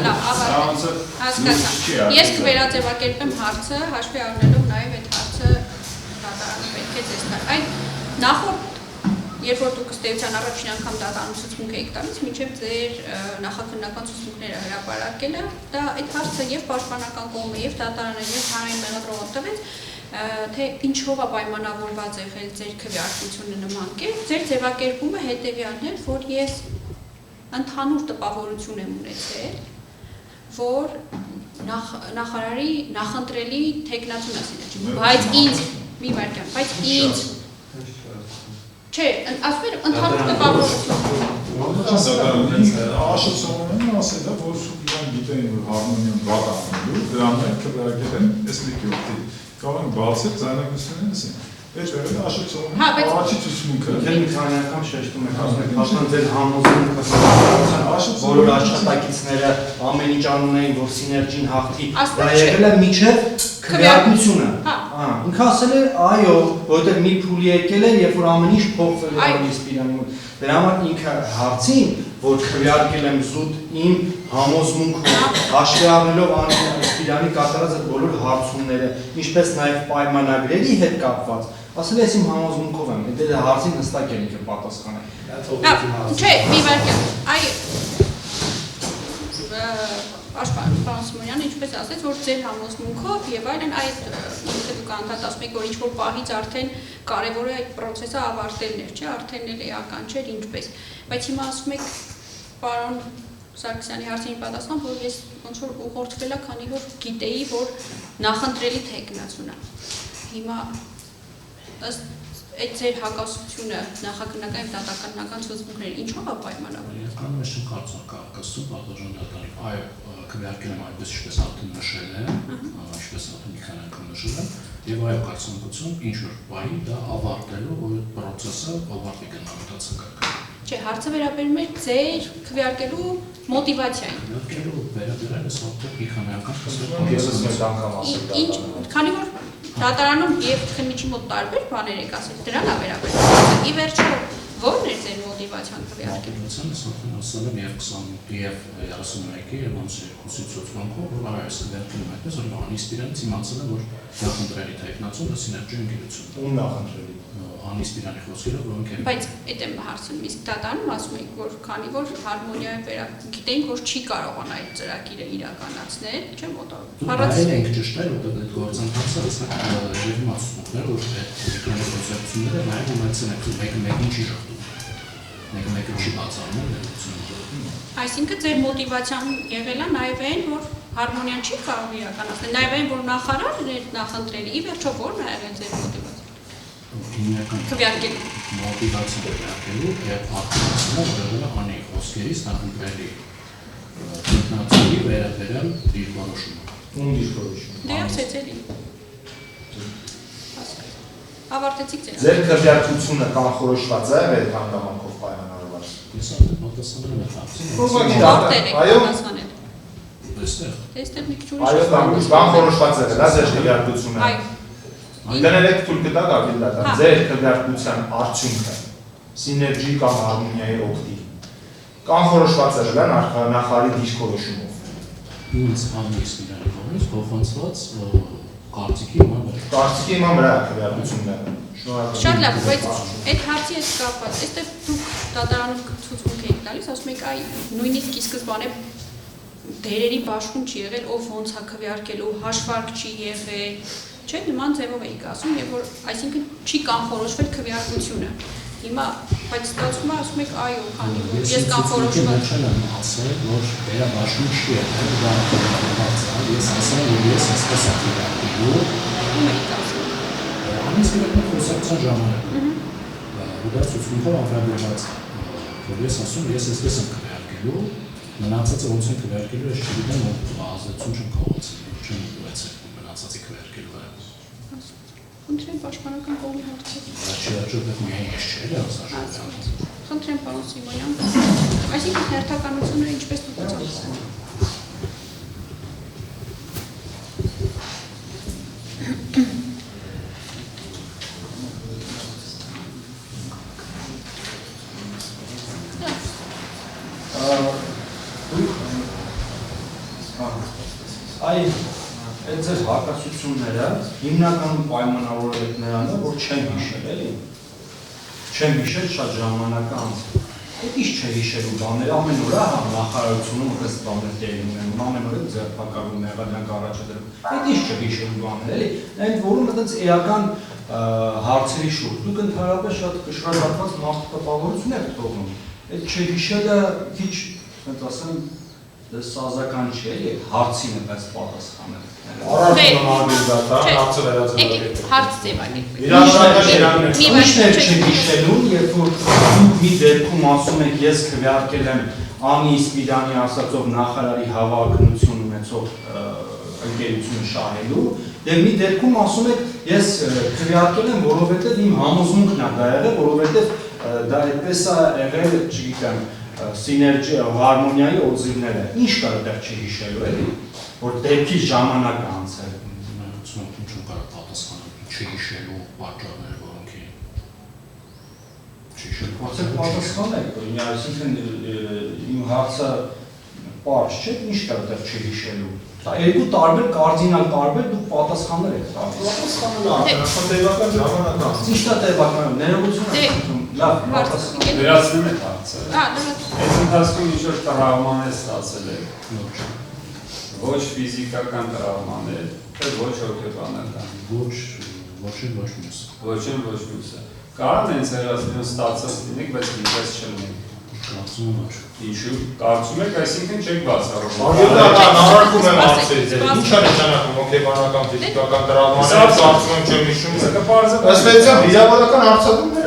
հասկացա։ Ես կվերաձևակերպեմ հարցը, հաշվի առնելով նաեւ այդ հարցը դատարանը պետք է ձեզ տա։ Այդ նախորդ երբ որ դուք ըստ էության առաջին անգամ դատարանում ցուցմունք եք տալիս, մինչև ձեր նախաքննական ցուցմունքները հրապարակելը, դա այդ հարցը եւ պաշտպանական կողմը եւ դատարանը եւ հանրային մեղադրողը տվեց, թե ինչով է պայմանավորված եղել ձեր քվեարկությունը նման կերպ, ձեր ձևակերպումը հետեւյալն է, որ ես ընդհանուր տպավորություն եմ ունեցել, որ նախարարի նախընտրելի թեկնածուն ասել, բայց ինձ մի վարքյան, բայց ինձ Չէ, ասում եմ ընդհանուր տպավորություն։ Աշոցողն ասել է, որ իրան գիտեն, որ հարմոնիան վատ անելու, դրանն է քվեարկել են էսլիկի օգտի։ Կարող են բացել ձայնագրությունները լսեն։ Այդ վերջը աշոցողն առաջի ցուցմունքը։ Դե մի քանի անգամ շեշտում եք, ասում եք, հաստատ ձեր համոզմունքը բոլոր աշխատակիցները ամեն ինչ անում էին, որ սիներգին հաղթի, դա եղել է միջև քվեարկությունը։ Ինքը ասել է, այո, որովհետև մի փուլի եկել է, երբ որ ամեն ինչ փոխվել է Իսպիրանի մոտ։ Դրա համար ինքը հարցին, որ քվեարկել եմ զուտ իմ համոզմունքով, հաշվի առնելով Իսպիրանի կատարած այդ բոլոր հարցումները, ինչպես նաև պայմանագրերի հետ կապված, ասել ես իմ համոզմունքով եմ, դա հարցին հստակ է ինքը պատասխանել։ Չէ, մի վարքյան, այ Պարոն Սիմոնյանը ինչպես ասեց, որ ձեր համոզմունքով եւ այլն այդ ինքը դուք անդադ ասում եք, որ ինչ-որ պահից արդեն կարևոր է այդ process-ը ավարտելն էր, չէ, արդեն էլ էական չէր ինչպես։ Բայց հիմա ասում եք պարոն Սարգսյանի հարցին պատասխան, որ ես ոնց որ ուղղորդվել եմ, քանի որ գիտեի, որ նախընտրելի թեկնածուն է։ Հիմա ըստ այդ ձեր հակասությունը նախաքննական եւ դատականական ցուցմունքների ինչով է պայմանավորված։ Ես կարող եմ շնորհակալ կարգասու պատժան դատարանի։ Այո, քվեարկել եմ այնպես ինչպես արդեն նշել եմ, ինչպես արդեն մի քանի անգամ նշել եմ, եւ այո, կարծիքություն ինչ որ բանի դա ավարտելու ու այդ process-ը ավարտի գնահատացը կարգ։ Չէ, հարցը վերաբերում է ձեր քվեարկելու մոտիվացիային։ Քվեարկելու վերաբերել է սովորաբար մի քանի անգամ Ես ես անգամ ասել։ Ինչ, քանի որ դատարանում եւ քննիչի մոտ տարբեր բաներ եք ասել, դրան է վերաբերում։ Ի վերջո, ո՞րն էր ձեր մոտիվացիան քվեարկելու։ Մոտիվացիան ասել եմ եւ 20 եւ 31-ի եւ 32-ի ցուցմունքով, որ այս քվեարկելու այդպես որ անիստիրանից իմացել եմ, որ նախընտրելի թեկնածությունը սիներգի ընկերությունն է։ Ում նախընտրելի։ Անիստիրանի խոսքերը, որոնք են։ Բայց այդ եմ հարցնում, իսկ դատարանում ասում եք, որ քանի որ հարմոնիայի գիտենք, որ չի կարողանա այդ ծրագիրը իրականացնել, չէ՞ մոտավոր։ Բառացին ենք ճշտել, որտեղ այդ գործընթացը հստակ ջերմացումներ, որ այդ կոնկրետ կոնցեպցիաները նաև ունեցել են մեկը մեկին չի շփվում։ մեկը չի բացառում վերլուծությունը։ Այսինքն ձեր մոտիվացիան եղել է նաև այն, որ հարմոնիան չի կարող իրականացնել, նաև այն, որ նախարարն էր նախընտրելի, ի վերջո ո՞րն է եղել ձեր մոտիվացիան։ Հիմնական Քվեարկելու։ մոտիվացիան քվեարկելու եւ արտադրությունը եղել է անի խոսքերից նախընտրելի գտնացի վերաբերյալ դիրքորոշումը։ Ում դիրքորոշումը։ Դե ասեցելի։ Ավարտեցիք ձեր։ Ձեր քվեարկությունը կանխորոշված է այդ հանգամանքով պայմանավորված։ Ես արդեն պատասխանել եմ հարցին։ Որտեղ եք Այո։ պատասխանել։ Այստեղ Այստեղ մի քիչ ուրիշ։ Այո, կանխորոշված է, դա ձեր քվեարկությունը։ Այո։ Դներեք թույլ կտա գավիլդատան, Հա։ ձեր քվեարկության արդյունքը սիներգի կամ հարմոնիայի օգտի կանխորոշված է նախարարի դիրքորոշումով։ ինձ անմիքս իրանի կողմից փոխանցված կարծիքի հիման վրա։ Կարծիքի հիման վրա է քվեարկությունները։ Շատ լավ, բայց այդ հարցի հետ կապված, այստեղ դուք դատարանում ցուցմունք եք տալիս, ասում եք, այ նույնիսկ ի սկզբանե դերերի բաշխում չի եղել, ով ոնց է քվեարկելու, հաշվարկ չի եղել, չէ՞, նման ձևով էիք ասում, եւ որ այսինքն չի կանխորոշվել քվեարկությունը։ Հիմա բայց ստացվում է ասում եք, այո, քանի որ ես կանխորոշված եմ ասել, որ վերաբաշխում չի եղել, դա հարց է, ես ասել եմ, որ ես այսպես եմ քվեարկելու։ ում եք ասում։ Ամիս իրական խոսակցության ժամանակ։ Ու դա ցուցմունքով ամրագրված է, որ ես ասում, ես այսպես եմ քվեարկելու, մնացածը ոնց են քվեարկելու, ես չգիտեմ, որ ազդեցություն չեմ կողացել, չեմ ուղղեցել մնացածի քվեարկելու վրա։ Խնդրեմ պաշտպանական կողմի հարցը։ Շրջապատը միայն ես չէ, ասա։ Խնդրեմ պարոն Սիմոնյան, այսինքն հերթականությունը ինչպես դուք ցանկացել։ Այդ ձեր հակասությունները հիմնականում պայմանավորել եք նրանով, որ չեն հիշել, էլի։ Չեն հիշել շատ ժամանակ անց։ Այդ ինչ չէ հիշելու բաներ, ամեն օր հա նախարարությունում ըստ բաներ տեղի ունենում, ամեն օր ձերբակալում եղանակ առաջադրում։ Այդ ինչ չէ հիշելու բաներ, էլի։ Այդ որում այդպես էական հարցերի շուրջ դուք ընդհանրապես շատ կշռադատված մարդկապահորություն եք թողնում։ Այդ չհիշելը քիչ, ասենք ասեմ, սազական չէ, էլի հարցին այդպես պատասխանել։ Առանց նամակի հարցը վերածել։ Հարց ձևակերպել։ Իրականական Ինչն է չհիշելուն, երբ որ դուք մի դեպքում ասում եք ես քվեարկել եմ Անի Իսպիրյանի ասածով նախարարի հավակնություն ունեցող ընկերությունը շահելու, եւ մի դեպքում ասում եք ես քվեարկել եմ, որովհետեւ իմ համոզմունքն է դա եղել, որովհետեւ դա այդպես է եղել, չգիտեմ, սիներգի հարմոնիայի օձիվները։ Ինչ կա այդտեղ չհիշելու, էլի, որ դեպքի ժամանակ է անցել։ Ինչ կարող պատասխանել չհիշելու պատճառները, որոնք են։ Չհիշելու Պատասխանեք, այսինքն իմ հարցը պարզ չէ, ինչ կա այդտեղ չհիշելու։ Դա երկու տարբեր կարդինալ տարբեր դուք պատասխաններ եք տալիս։ Պատասխանելը տևական ժամանակ անց։ Ինչ-դա տևական, ներողություն եմ խնդրում, լավ, պատասխան։ Վերացնում եք հարցը։ Հա, դրա Այս ընթացքում ինչ-որ տրավմաներ ստացել եք։ Ոչ ֆիզիկական տրավմաներ, թե ոչ հոգեբանական։ ոչ մյուս։ Ոչ մյուսը։ Կարող են հերացնում ստացած լինեք, բայց ինչպես չլինեք։ Կարծում եմ ոչ։ Ինչու կարծում եք, այսինքն չեք բացառում։ Արգելական առարկում եմ հարցերից, ինչ է նշանակում հոգեբանական ֆիզիկական տրավմաներ, կարծում եմ չեմ հիշում։ Ըստ էության վիրավորական հարցադրումներ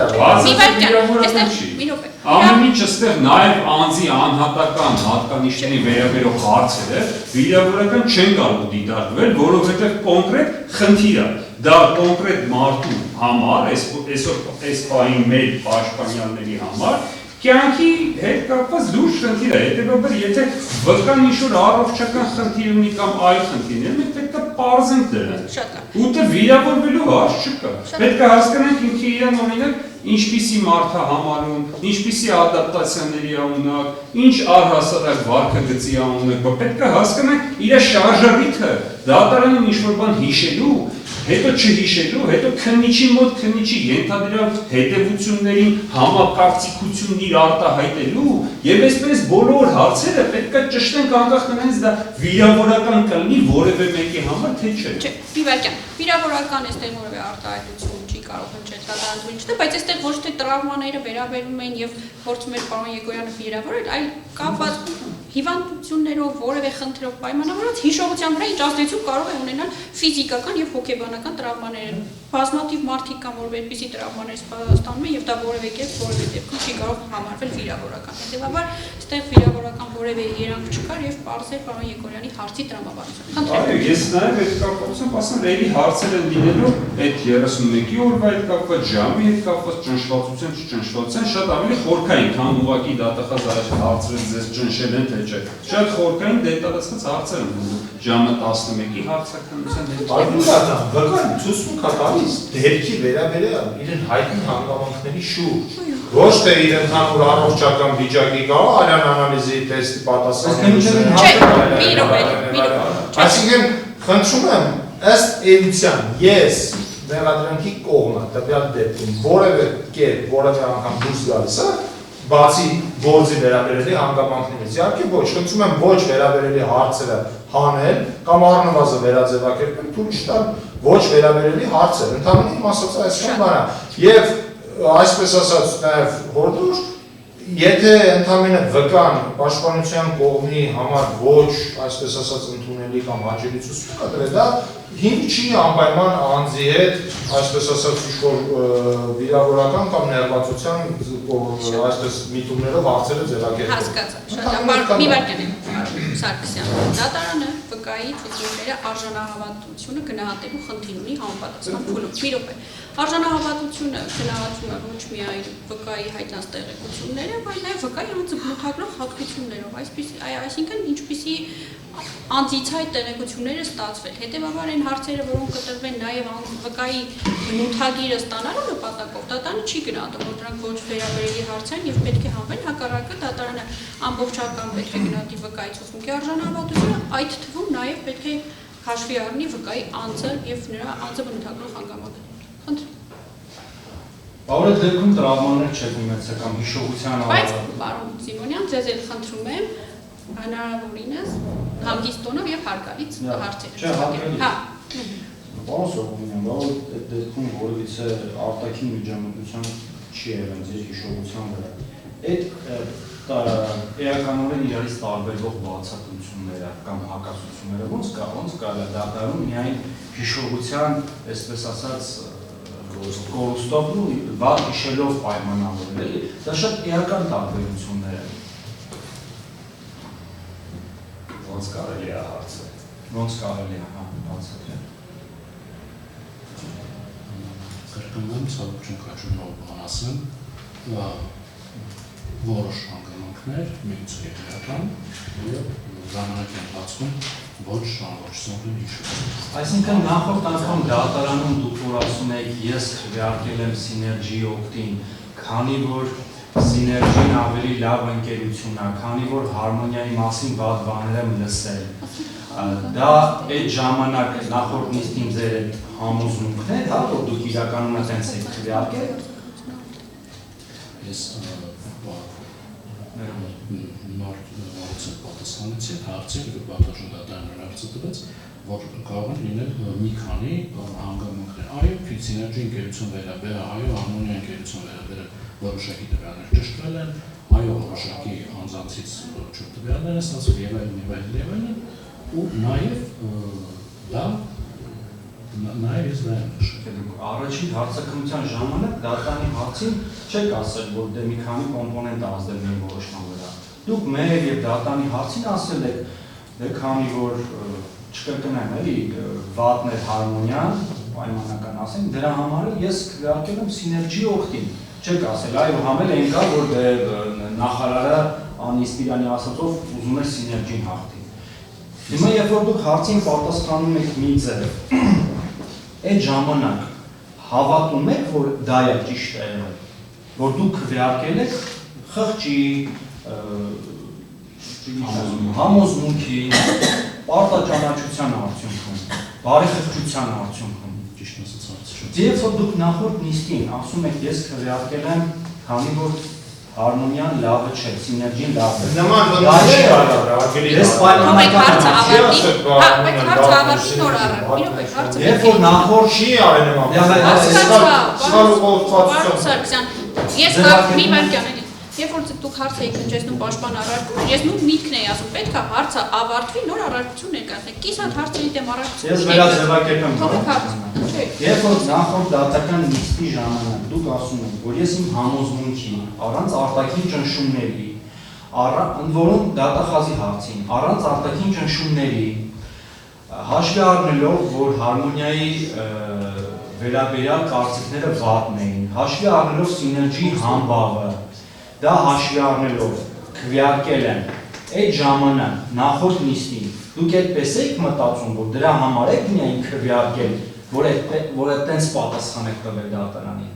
է։ Ամեն ինչ այստեղ նաև անձի անհատական հատկանիշների վերաբերող հարցերը վիրավորական չեն կարող դիտարկվել, որովհետև կոնկրետ խնդիր է։ Դա կոնկրետ մարդու համար, այս պահին մեր պաշտպանյանների համար կյանքի հետ կապված լուրջ խնդիր է, հետևաբար եթե վկան ինչ-որ առողջական խնդիր ունի կամ այլ խնդիրներ, մենք պետք է պարզենք դրանք։ Շատ լավ։ Ուտը վիրավորվելու հարց չկա։ Պետք է հասկանանք ինքը իրան օրինակ ինչպիսի մարդ է համարում, ինչպիսի ադապտացիաների է ունակ, ինչ առհասարակ վարքագծի է ունակ, պետք է հասկանանք իր շարժառիթը, դատարանում ինչ-որ բան հիշելու, հետո չհիշելու, հետո քննիչի մոտ քննիչի ենթադրյալ հետևություններին համակարծիքությունն իր արտահայտելու եւ այսպես բոլոր հարցերը պետք է ճշտենք անկախ նրանից դա վիրավորական կլինի որևէ մեկի համար թե չէ։ Չէ, Բիվակյան, վիրավորական էստեղ որևէ արտահայտություն չի կարող հնչել դատարանին չտե, բայց այստեղ ոչ թե տրավմաները վերաբերում են եւ փորձում էր պարոն Եգորյանը վիրավորել, այլ կապված հիվանդություններով, որևէ խնդրով պայմանավորված հիշողության վրա ինչ ազդեցություն կարող է ունենալ ֆիզիկական եւ հոգեբանական տրավմաները։ Բազմաթիվ մարդիկ կան, որ այդպիսի տրավմաներ ստանում են եւ դա որևէ կերպ որևէ դեպքում չի կարող համարվել վիրավորական։ Հետեւաբար, այստեղ վիրավորական որևէ երանգ չկար եւ պարզ էր պարոն Եգորյանի հարցի տրամաբանությունը։ Այո, ես նաեւ այդ կապակցությամբ ասեմ, ելի հարցեր են լինելու այդ 31-ի օրվա հետ կապված, ժամի հետ կապված, ճնշվածության, չճնշվածության շատ ավելի խորքային, քան ուղղակի դատախազ հարցերը ձեզ ճնշել են թե չէ։ Շատ խորքային դետալացված հարցեր են ժամը 11-ի հարցականության հետ։ Այդուհանդերձ վկան ցույց կա տալիս դերքի վերաբերյալ իրեն հայտնի հանգամանքների շուրջ։ Ոչ թե իր ընդհանուր առողջական վիճակի կարող արյան անալիզի տեստի պատասխանատվություն։ Այսինքն խնդրում եմ ըստ էության ես մեղադրանքի կողմը տվյալ դեպքում որևէ կերպ որևէ անգամ դուրս գալիս է բացի գործի վերաբերելի հանգամանքներից։ Իհարկե ոչ, խնդրում եմ ոչ վերաբերելի հարցերը հանել կամ առնվազն վերաձևակերպել, թույլ չտալ ոչ վերաբերելի հարցեր։ Ընդհանուր իմ ասած այսքան բան է։ Եվ այսպես ասած նաև հորդուր, եթե ընդհանրապես վկան պաշտպանության կողմի համար ոչ, այսպես ասած ընդունելի կամ հաճելի ցույց կա, դա հիմք չի անպայման անձի հետ, այսպես ասած ինչ-որ վիրավորական կամ ներվածության այսպես միտումներով հարցերը ձևակերպել։ Հասկացա, շատ մի վարքան եմ Սարգսյան։ Դատարանը վկայի ցուցումները արժանահավատությունը գնահատելու խնդիր ունի համապատասխան փուլում։ Մի րոպե։ Արժանահավատությունը գնահատում է ոչ միայն վկայի հայտնած տեղեկությունները, այլ նաև վկայի անձը բնութագրող հատկություններով, այսինքն ինչպիսի անձից այդ տեղեկությունները ստացվել։ Հետևաբար այն հարցերը, որոնք կտրվեն նաև վկայի բնութագիրը ստանալու նպատակով, դատարանը չի գնահատում, որ դրանք ոչ վերաբերելի հարցեր եւ պետք է հանվեն, հակառակը դատարանը ամբողջական պետք է գնահատի վկայի ցուցմունքի արժանահավատությունը, այդ թվում նաև պետք է հաշվի առնի վկայի անձը եւ նրա անձը բնութագրող հանգամանքները։ Խնդրում։ Բարի դեպքում տրավմաներ չեք ունեցել կամ հիշողության Բայց պարոն Սիմոնյան, ձեզ էլ խնդրում եմ հնարավորինս հանգիստ տոնով եւ հարգալից հարցեր։ Չէ, հարգալից։ Հա։ Պարոն Սողոմոնյան, բավարար այդ դեպքում որևիցե արտաքին միջամտություն չի եղել ձեր հիշողության վրա։ Այդ էականորեն իրարից տարբերվող բացատրությունները կամ հակասությունները ոնց կարելի է դատարանում միայն հիշողության, այսպես ասած, կորուստով ու վաղ հիշելով պայմանավորել, էլի, դա շատ էական տարբերություններ են։ Ոնց կարելի է հարցը։ Ոնց կարելի է բացատրել։ Կրկնում ցավոք քաչունով բան ասեմ, որոշ հանգամանքներ մինչ եթերական եւ ժամանակի ընթացքում ոչ շահորոշություն հիշում։ Այսինքն նախորդ անգամ դատարանում դուք որ ասում եք ես քվեարկել եմ Synergy օգտին, քանի որ Synergy-ն ավելի լավ ընկերություն է, քանի որ Harmonia-ի մասին վատ բաներ եմ լսել։ Դա այդ ժամանակ նախորդ նիստին ձեր այդ համոզմունքն է, հա, որ դուք իրականում այդպես եք քվեարկել։ Ես նորից պատասխանեցի հարցին, որ բաժան դատարանը հարցը տվեց, որ կարող են լինել մի քանի հանգամանքներ։ Այո, Synergy ընկերություն վերաբերել, այո, Harmonia ընկերություն վերաբերել որոշակի տվյալներ ճշտվել են, այո, որոշակի անձանցից տվյալներ են ստացվել եւ այլն, ու նաեւ դա նաեւ ես դա եմ նշել։ Առաջին հարցակցության ժամանակ դատարանի հարցին չեք ասել, որ դե մի քանի կոմպոնենտ ազդել են որոշման վրա։ Դուք մեր եւ դատարանի հարցին ասել եք, դե քանի որ չկրկնեմ, էլի վատն է Harmonia-ն, պայմանական ասենք, դրա համար ես քվեարկել եմ Synergy օգտին։ Չեք ասել, այո, համել են կա, որ դե նախարարը Անիսպիրյանի ասածով ուզում է Synergy-ն հաղթի։ Հիմա երբ որ դուք հարցին պատասխանում եք մի ձև, այդ ժամանակ հավատում եք, որ դա է ճիշտ է, որ դուք քվեարկել եք խղճի, համոզմունքի, պարտաճանաչության արդյունքում, բարեխղճության արդյունքում, ճիշտ ասած հարցը։ Երբ որ դուք նախորդ նիստին ասում եք ես քվեարկել եմ, քանի որ Հարմոնիան լավը չէ, սիներգին լավը։ Նման բաններ չի արագ, Ես Հարցը ավարտի, բայց հարցը ավարտի նոր առավ, իրոք հարցը երբ որ նախորդ չի արել Սարգսյան, ես մի վարկյան էլի, երբ որ դուք հարցը եք հնչեցնում պաշտպան առարկում, ես նույն միտքն էի ասում, պետք է հարցը ավարտվի, նոր առարկություն ներկայացնեք, կիս այդ հարցերի դեմ առարկություն։ Ես վերաձևակերպեմ հարցը։ Երբ որ նախորդ դատական նիստի ժամանակ դուք ասում եք, որ ես իմ համոզմունքի առանց արտաքին ճնշումների, ընդ որում դատախազի հարցին, առանց արտաքին ճնշումների, հաշվի առնելով, որ հարմոնիայի վերաբերյալ կարծիքները վատն էին, հաշվի առնելով սիներգիի համբավը, դա հաշվի առնելով քվեարկել եմ այդ ժամանակ նախորդ նիստին, դուք այդպես եք մտածում, որ դրա համար եք միայն քվեարկել, որ այդտենց պատասխան եք տվել դատարանին։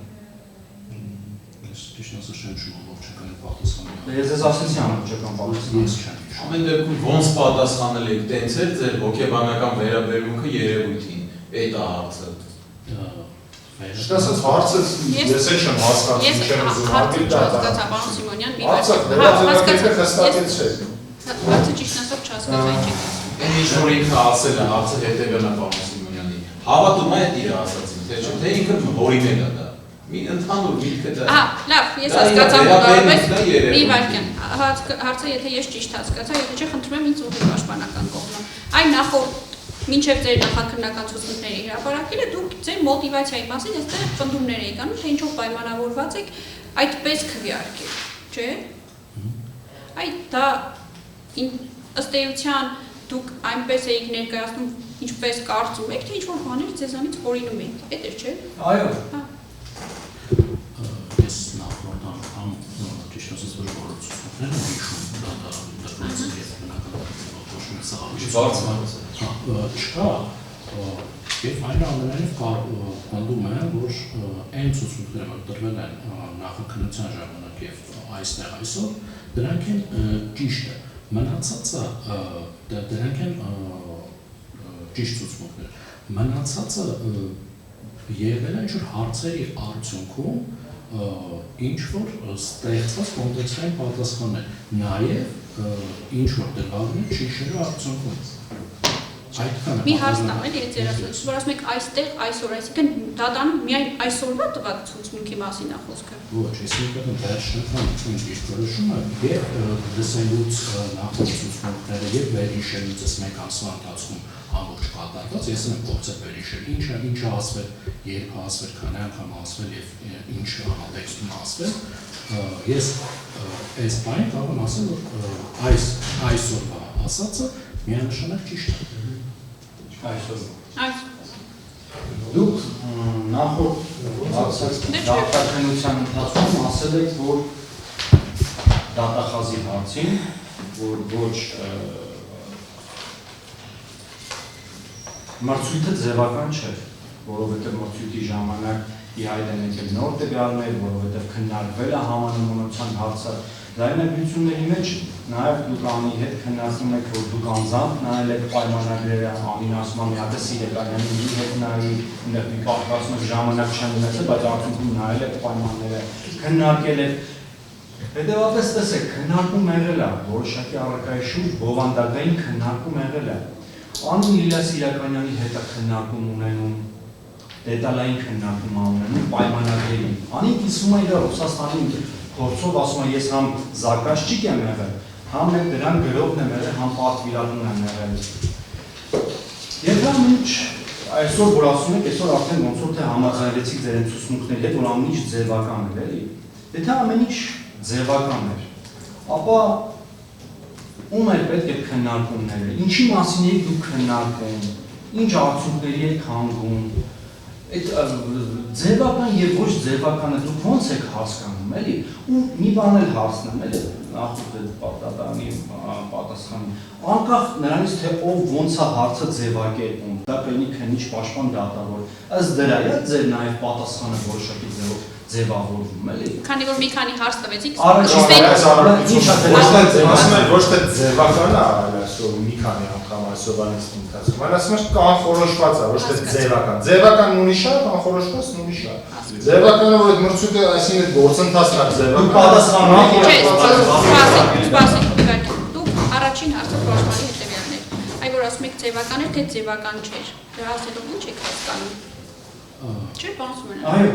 Ես ճիշտ ասած չեմ հիշում ամբողջական պատասխանը։ Ես ասեցի ամբողջական պատասխանը։ Ես չեմ հիշում։ Ամեն դեպքում ոնց պատասխանել եք, տենց էր ձեր հոգեբանական վերաբերմունքը երևույթին, այդ է հարցը։ Շտասած հարցը ես էլ չեմ հասկացում, չեմ ուզում հարցը չհասկացա, պարոն Սիմոնյան, մի հարցը վերաձևակերպեք հստակեցրեք։ Հարցը ճիշտ ասած չհասկացա ինչ եք ասում։ Այն ինչ որ ինքը ասել է, հարցը հետևելն է պարոն Սիմոնյանի։ Հավատում է այդ իր ասածին, թե չէ, թե ինքը հորինել է դա։ Մի ընդհանուր միտքը դա։ Լավ, ես հասկացա, որ մի վարկյան։ Հարցը եթե ես ճիշտ հասկացա, եթե չէ, խնդրում եմ ինձ ուղղի պաշտպանական կողմը։ Այն նախորդ մինչև ձեր նախաքննական ցուցմունքների հրապարակելը դուք ձեր մոտիվացիայի մասին այստեղ պնդումներ եք անում, թե ինչով պայմանավորված եք այդպես քվեարկել, չէ՞։ Այդ դա ըստ էության դուք այնպես եք ներկայացնում, ինչպես կարծում եք, թե ինչ-որ բաներ ձեզանից խորինում եք, այդ էր, չէ՞։ Այո։ Ես նախորդ անգամ ճիշտ ասած բոլոր ցուցումներն եմ հիշում, դրդից եւ բնական չկա, և այն ամենայնիվ պնդում եմ, որ այն ցուցմունքները, որ տրվել են նախաքննության ժամանակ և այստեղ այսօր, դրանք են ճիշտը, մնացածը դրանք են ճիշտ ցուցմունքներ, մնացածը եղել են ինչ-որ հարցերի արդյունքում ինչ-որ ստեղծված կոնտեքստային պատասխաններ, նաև ինչ-որ դրվագներ շիշելու արդյունքում։ Մի հարցն եմ, էլի ես երասում, որ ասում եք այստեղ, այսօր, այսինքն դատանում միայն այսօրվա տված ցուցմունքի մասին է խոսքը։ Ոչ, ես ինքն վերջնական դիրքորոշումը եւ դրսելուց նախորդ ցուցմունքները եւ վերհիշելուց մեկ ամսվա ընթացքում ամբողջ կատարված, ես եմ փորձել վերհիշել ինչը ասվել, երբ ասվել, քանի անգամ ասվել եւ ինչ համատեքստում ասվել։ Ես այս բանը կարող եմ ասել, որ այսօրվա ասածը միանշանակ ճիշտ է։ Այս Դուք նախորդ դատականության ընթացքում ասել եք, որ դատախազի հարցին, որ ոչ մրցույթը ձևական չէր, որովհետև մրցույթի ժամանակ ի հայտ են եկել նոր տվյալներ, որովհետև քննարկվել է համանմանության հարցը, Լայնագրությունների մեջ նաև դուք անի հետ քննարկում եք, որ դուք անձամբ նայել եք պայմանագրերը, ամին ասում եմ միատը Սիրեկանյանի հետ նայի, դուք ասում եք ժամանակ չեն ունեցել, բայց արդյունքում նայել եք պայմանները, քննարկել եք։ Հետևաբար տեսեք, քննարկում եղել է, որոշակի առարկայի շուրջ բովանդակային քննարկում եղել է։ Անուն Իլյա Սիրեկանյանի հետ է քննարկում ունենում, դետալային քննարկում ունենում պայմանագրերի։ Անին կիսվում է իր Ռուսաստանի փորձով ասում եմ ես համ զարգացչիկ եմ եղել, համ էլ դրան գրողն եմ եղել, համ պատվիրատուն եմ եղել։ Եվ ամեն ինչ այսօր որ ասում եք, այսօր արդեն ոնց որ թե համաձայնվեցիք ձեր ցուցմունքների հետ, որ ամեն ինչ ձևական էր, էլի։ Եթե ամեն ինչ ձևական էր, ապա ում էր պետք է քննարկումները, ինչի մասին եք դուք քննարկում, ինչ արդյունքների եք հանգում, այդ ձևական եւ ոչ ձևականը դուք ոնց եք հասկանում, էլի, ու մի բան էլ հարցնեմ, էլի, նախորդ պատասխանի պատասխանի, անկախ նրանից թե ով ոնց է հարցը ձևակերպում, դա կլինի քննիչ պաշտպան դատավոր, ըստ դրա է ձեր նաեւ պատասխանը որոշակի ձևով ձևավորվում, էլի։ Քանի որ մի քանի հարց տվեցիք, ոչ թե ձևական է, այլ այսօր մի քանի անգամ սովանիստի ընթացքում, այլ ասում ես կանխորոշված է, ոչ թե ձևական։ Ձևականն ունի շատ, կանխորոշվածն ունի շատ։ Ձևականը, որ այդ մրցույթը, այսինքն այդ գործընթացն է ձևական։ Դու պատասխանում եք, դուք առաջին հարցը պաշտպանի հետևյալն եք։ Այ որ ասում եք ձևական էր, թե ձևական չէր։ Դրա ասելով ինչ եք հասկանում։ Չէ, բանս մնա։ Այո,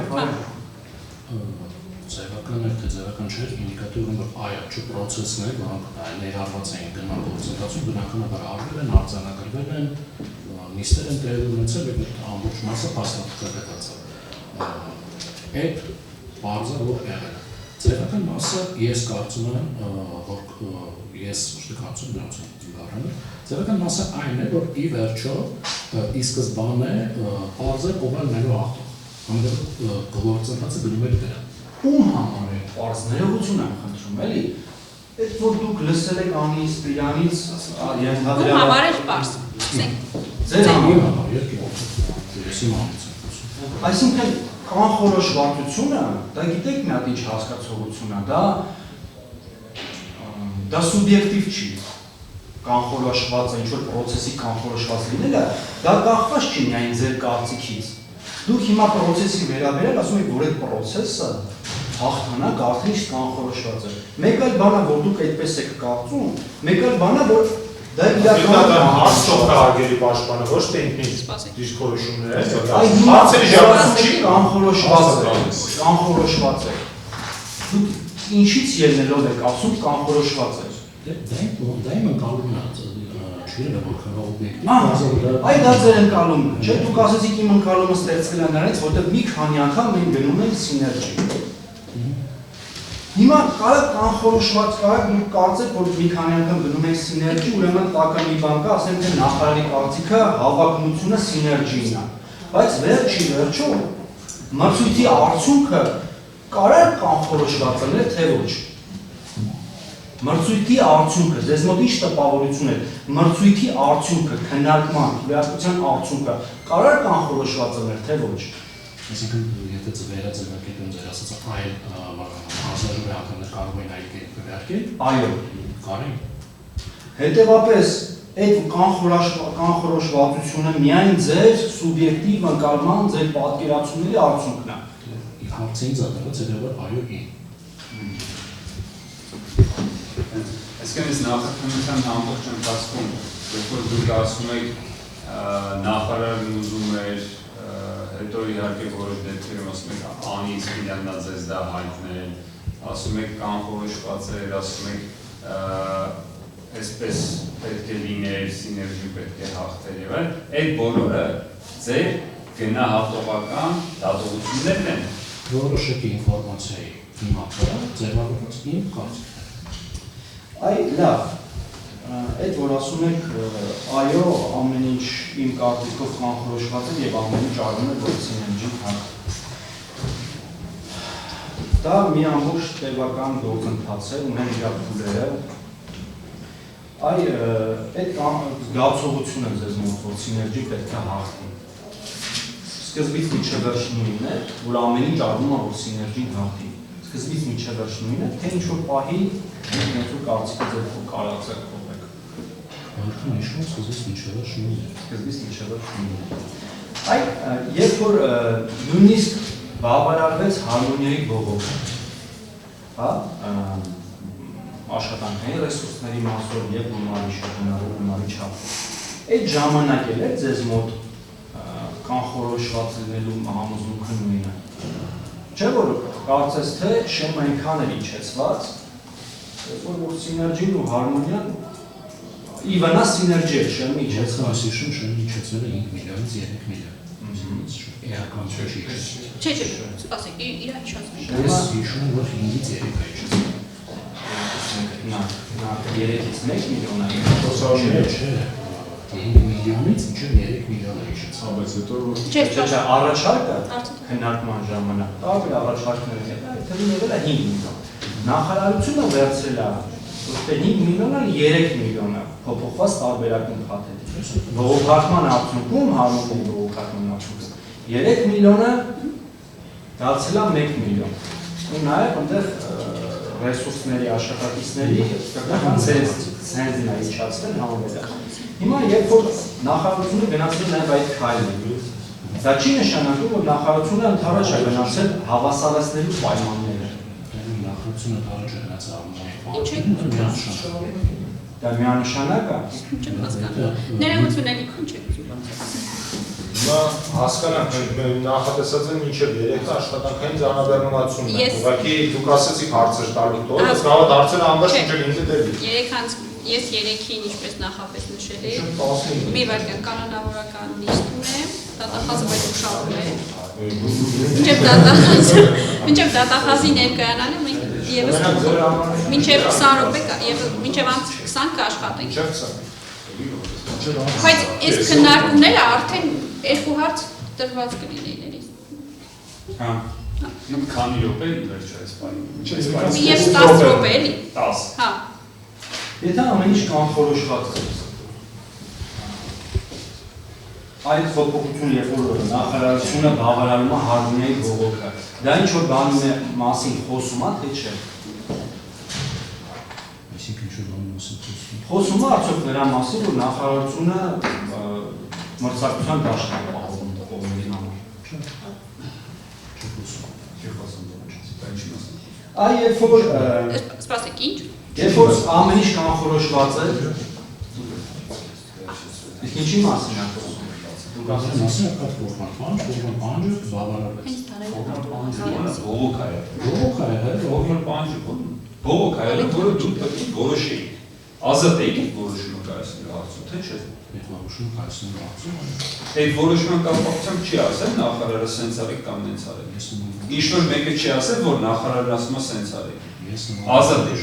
ձևական էր, թե ձևական չէր, ինդիկատորում որ այո, չէ պրոցեսներ, որոնք ներառված էին գնալ գործընթացում, բնականաբար արվել են, արձանագրվել են, նիստեր են տեղի ունեցել եւ այդ ամբողջ մասը փաստաթղթերից է։ Այդ բարձր որ եղել է։ Ձևական մասը ես կարծում եմ, որ ես ուշքի կարծում եմ բառանը, ձևական մասը այն է, որ ի վերջո ի սկզբանե բարձր կողմերու ախտող։ Համենայն գործընթացը գնում էր դրա։ Ում համար է պարզ ներողություն եմ խնդրում, էլի։ Այդ որ դուք լսել եք Անի Սպիրանից, Ում համար է պարզ։ Ձեր համար համար երկի Այսինքն կանխորոշվածությունը, դա գիտեք մի հատ ինչ հասկացողություն է, դա սուբյեկտիվ չի։ Կանխորոշված է, ինչ-որ պրոցեսի կանխորոշված լինելը, դա կախված չի միայն ձեր կարծիքից։ Դուք հիմա պրոցեսի վերաբերյալ ասում եք, որ այդ պրոցեսը հաղթանակ արդեն իսկ կանխորոշված է։ Մեկ այլ բան է, որ դուք այդպես եք կարծում, մեկ այլ բան է, որ դա իրականում հարցով հարգելի պաշտպանը ոչ թե ինքնից դիրքորոշումներ է, այ հարցերի ժամանակ չի կանխորոշված է։ Դուք ինչից ելնելով եք ասում կանխորոշված է։ Դա իմ ընկալումն է, չէ՞ որքան օբյեկտիվ։ Այ դա ձեր ընկալումն է, չէ՞, դուք ասեցիք իմ ընկալումը ստեղծվել է նրանից, որտեղ մի քանի անգամ մենք գնում ենք սիներգի։ Հիմա կարող կանխորոշված կարող դուք կարծեք, որ մի քանի անգամ գնում եք սիներգի, ուրեմն տակը մի բան կա, ասենք թե նախարարի կարծիքը հավակնությունը սիներգին է։ Բայց վերջի վերջո մրցույթի արդյունքը կարող կանխորոշված լինել, թե ոչ։ Մրցույթի արդյունքը, ձեզ մոտ ինչ տպավորություն է, մրցույթի արդյունքը, քննարկման, քվեարկության արդյունքը կարող կանխորոշված լինել, թե ոչ։ Այսինքն, եթե վերաձևակերպեմ ձեր ասած այլ հանձնաժողովի անդամներ կարող են այլ կերպ քվեարկել։ Այո, կարող են։ Հետևաբար, այդ կանխորոշվածությունը միայն ձեր սուբյեկտիվ ընկալման, ձեր պատկերացումների արդյունքն է։ Հարցին զատված հետևաբար այո ի։ Այսինքն այս նախաքննության ամբողջ ընթացքում, երբ որ դուք ասում եք նախարարն ուզում էր, հետո իհարկե որոշ դեպքերում ասում եք Անի Սպիրանն ձեզ դա հայտնել, ասում եք կանխորոշված էր, ասում եք այսպես պետք է լիներ, սիներգի պետք է հաղթեր եւ այլն, այդ բոլորը ձեր գնահատողական դատողություններն են։ Որոշակի ինֆորմացիայի հիմա ձևավորված իմ կարծիքն է։ Այ լավ, այդ որ ասում եք, այո, ամեն ինչ իմ կարծիքով կանխորոշված է եւ ամեն ինչ արվում է որ սիներգի հաղթի։ Դա մի ամբողջ տևական գործընթաց է, ունեն իր փուլերը։ Այ այդ զգացողությունը ձեզ մոտ որ սիներգի պետք է հաղթի։ Սկզբից միջև վերջ նույնն է, որ ամեն ինչ արվում է որ սիներգին հաղթի։ Սկզբից միջև վերջ նույնն է, թե ինչ-որ պահի ինքնուրույն կարծիքը ձեր կարածեք փոխեք։ Արդեն իշում սկզբից միջև վերջ նույնն է։ Սկզբից միջև վերջ նույնն է։ Այ երբ որ նույնիսկ բավարարվեց հարմոնիայի բողոքը, հա, աշխատանքային ռեսուրսների մասով եւ գումարի շրջանառու գումարի չափով։ Այդ ժամանակ էլ է ձեզ մոտ կանխորոշված լինելու համոզմունքը նույնը։ Չէ՞ որ կարծես թե շեմը այնքան էլ իջեցված, որ սիներգին ու հարմոնիան ի վնաս սիներգի է շեմը իջեցված։ Այս իշում շեմը իջեցվել է 5 միլիոնից 3 միլիոն։ Էական չի։ Չէ, սպասեք, իր հիշացնենք։ Ես հիշում եմ, որ 5-ից 3 է իջեցել։ Նա 3-ից 1 միլիոն է։ Չէ, 5 միլիոնից մինչև 3 միլիոն է իջեցել։ Բայց հետո Չէ, առաջարկը քննարկման ժամանակ տարբեր առաջարկներ են, թվում եղել է 5 միլիոն։ Նախարարությունը վերցրել է ոչ թե 5 միլիոնը, 3 միլիոնը փոփոխված տարբերակում փաթեթ։ Բողոքարկման արդյունքում հարմոնիայի բողոքարկման արդյունքում 3 միլիոնը դարձել է 1 միլիոն։ Ու նաև այնտեղ ռեսուրսների աշխատակիցների կրթական ցենզն է իջացվել համավեդա։ Հիմա երբ որ նախարարությունը գնացել նաև այդ քայլը, դա չի նշանակում, որ նախարարությունը ընդառաջ է գնացել հավասարացնելու պայմանները։ Նախարարությունը առաջ է գնացել Դա միանշանակ է։ Ներողությունների քուն չէ։ Հիմա հասկանանք, նախատեսած են մինչև 3 աշխատանքային ձեռնաբերմունությունն է։ Ուղղակի դուք ասեցիք հարցեր տալու տոն, ըստ գավաթ հարցերը ամբողջ ինչ են ինձ դեպի։ Ես 3-ին ինչպես նախապես նշել եմ, մի վարքյան կանոնավորական նիստ ունեմ, դատախազը բայց ուշադրում է։ Մինչև դատախազի ներկայանալը մենք ևս մինչև 20 րոպե եւ մինչև 20 կաշխատենք։ Բայց այս քննարկումները արդեն երկու հարց տրված կլինեին։ Հա։ Քանի րոպե վերջ այս բանը։ Եվ 10 րոպե էլի։ 10։ Հա։ Եթե ամեն ինչ կանխորոշված է։ Այդ փոփոխությունը, երբ որ նախարարությունը բավարարում է հարմոնիայի բողոքը, դա ինչ որ բանի մասին խոսում է, թե չէ։ Այսինքն ինչ որ բանի մասին խոսում է արդյոք նրա մասին, որ նախարարությունը մրցակցության դաշտ է պահում կողմերի համար։ Այ երբ որ Սպասեք, ինչ։ Երբ որ ամեն ինչ կանխորոշված է, իսկ ինչի մասին է խոսում։ Մասին է կատ ֆորմալ պանջը բավարարվեց։ Բողոք է։ Բողոք է, Ֆորմալ պանջը բողոք է, որը դուք պետք է որոշեիք։ Ազատ եք որոշումը կայացնելու հարցում, թե չէ։ Այդ որոշումը կայացնելու հարցում։ Այդ որոշման կապակցությամբ չի ասել նախարարը սենց արեք կամ նենց արեք։ Ինչ-որ մեկը չի ասել, որ նախարարն ասում է սենց արեք։ Ազատ եք։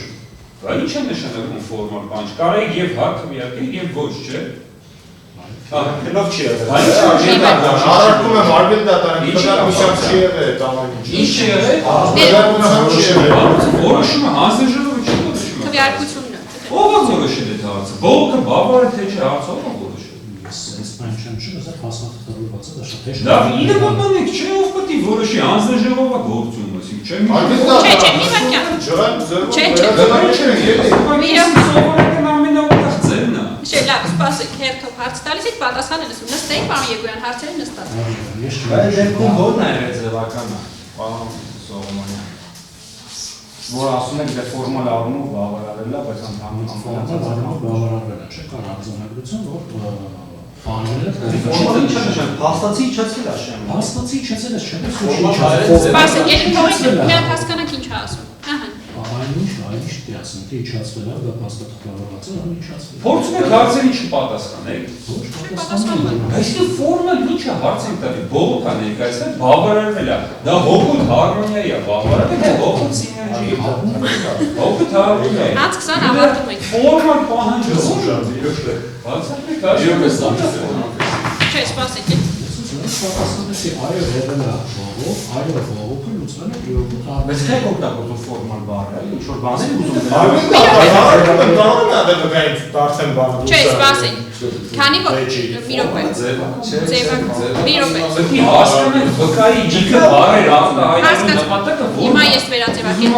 Բայց ինչ է նշանակում ֆորմալ պանջ։ Կարեք եւ հա քվեարկեք եւ ոչ, չէ։ Լավ չի եղել։ Առարկում եմ Արբել դատարան, քննարկությամբ չի եղել այդ ամեն ինչ։ Ինչ չի եղել։ Քննարկությամբ չի եղել։ Որոշումը հանձնաժողովը չի որոշում։ Քվեարկությունն է։ Ո՞վ է որոշել այդ հարցը։ Բողոքը բավարար է թե չէ, հարցը ո՞վ է որոշել։ Այս բան չեմ չգիտեմ, հասնախտարված է, դա շատ հեշտ է։ Լավ, ինը բանեք, չէ, ով պետք է որոշի հանձնաժողովը գործում, ասենք, չէ՞։ Չէ, մի վարքյան։ Չէ, Չէ, լավ, սպասեք, հերթով հարց տալիս եք, պատասխանը լսում, նստեիք, պարոն Եգոյան, հարցերը նստած։ Բայց դեպքում ո՞րն է եղել ձևականը, պարոն Սողոմոնյան, որ ասում եք դե ֆորմալ առումով բավարարել է, բայց ընդհանուր բավարարվել է, չէ, կար արձանագրություն, որ բաները ֆորմալ ինչ է նշանակում, փաստացի իջացել է շեմ։ Հաստացի իջացել է, չէ՞։ Սպասեք, ելք թողեք, մի հատ հասկանանք ինչ է ասում։ Ահա։ Այնինչ դիասն է իջացվել է, դա փաստաթղթավորված է, իջացվել։ Փորձում եք հարցերին չպատասխանեք։ Ոչ պատասխանում։ Այսինքն ֆորմալ ինչ է հարց ենք տալի, բողոք է ներկայացնել, բավարարվել է։ Դա հոգուտ հարմոնիայի է, բավարարվել է հոգուտ սիներգիայի։ Հոգուտ հարմոնիա է։ Հաց 20 ավարտում եք։ Ֆորմալ պահանջը բացատրեք, Չէ, սպասեք։ Պատասխանեցի, այո, եղել է բողոք, այո, բողոքը լուծվել է իրոք Բայց թե օգտագործում ֆորմալ բառը, ինչ որ բաներ ուզում Չէ, սպասեք։ Քանի որ մի րոպե։ Մի րոպե։ Հասկանալի վկայի ջիկը բարեր արտահայտելու նպատակը Հիմա ես վերաձևակել։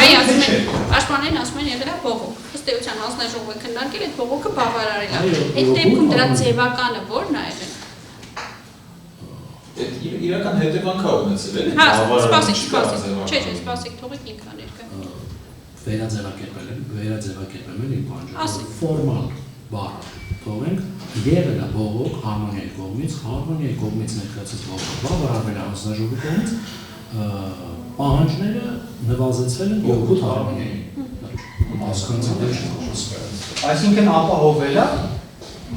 Այ ասում են, պաշտպաններն ասում են եղել է բողոք։ Ըստ էության հանձնաժողովը քննարկել այդ բողոքը բավարարել է։ Այդ դեպքում դրա ձևականը ո՞րն է եղել։ Իրական հետևանք է ունեցել, էլի։ Հա, սպասեք։ Չէ, սպասեք, թողեք ինքան ներկա։ Վերաձևակերպել են իմ Ասեք։ բանջը։ Ֆորմալ բառը թողենք, եղել է բողոք հարմոնիայի կողմից ներկայացած բողոքը բավարարվել է հանձնաժողովի կողմից, պահանջները նվազեցվել են հոգուտ հարմոնիայի։ Այսինքն ապահովել է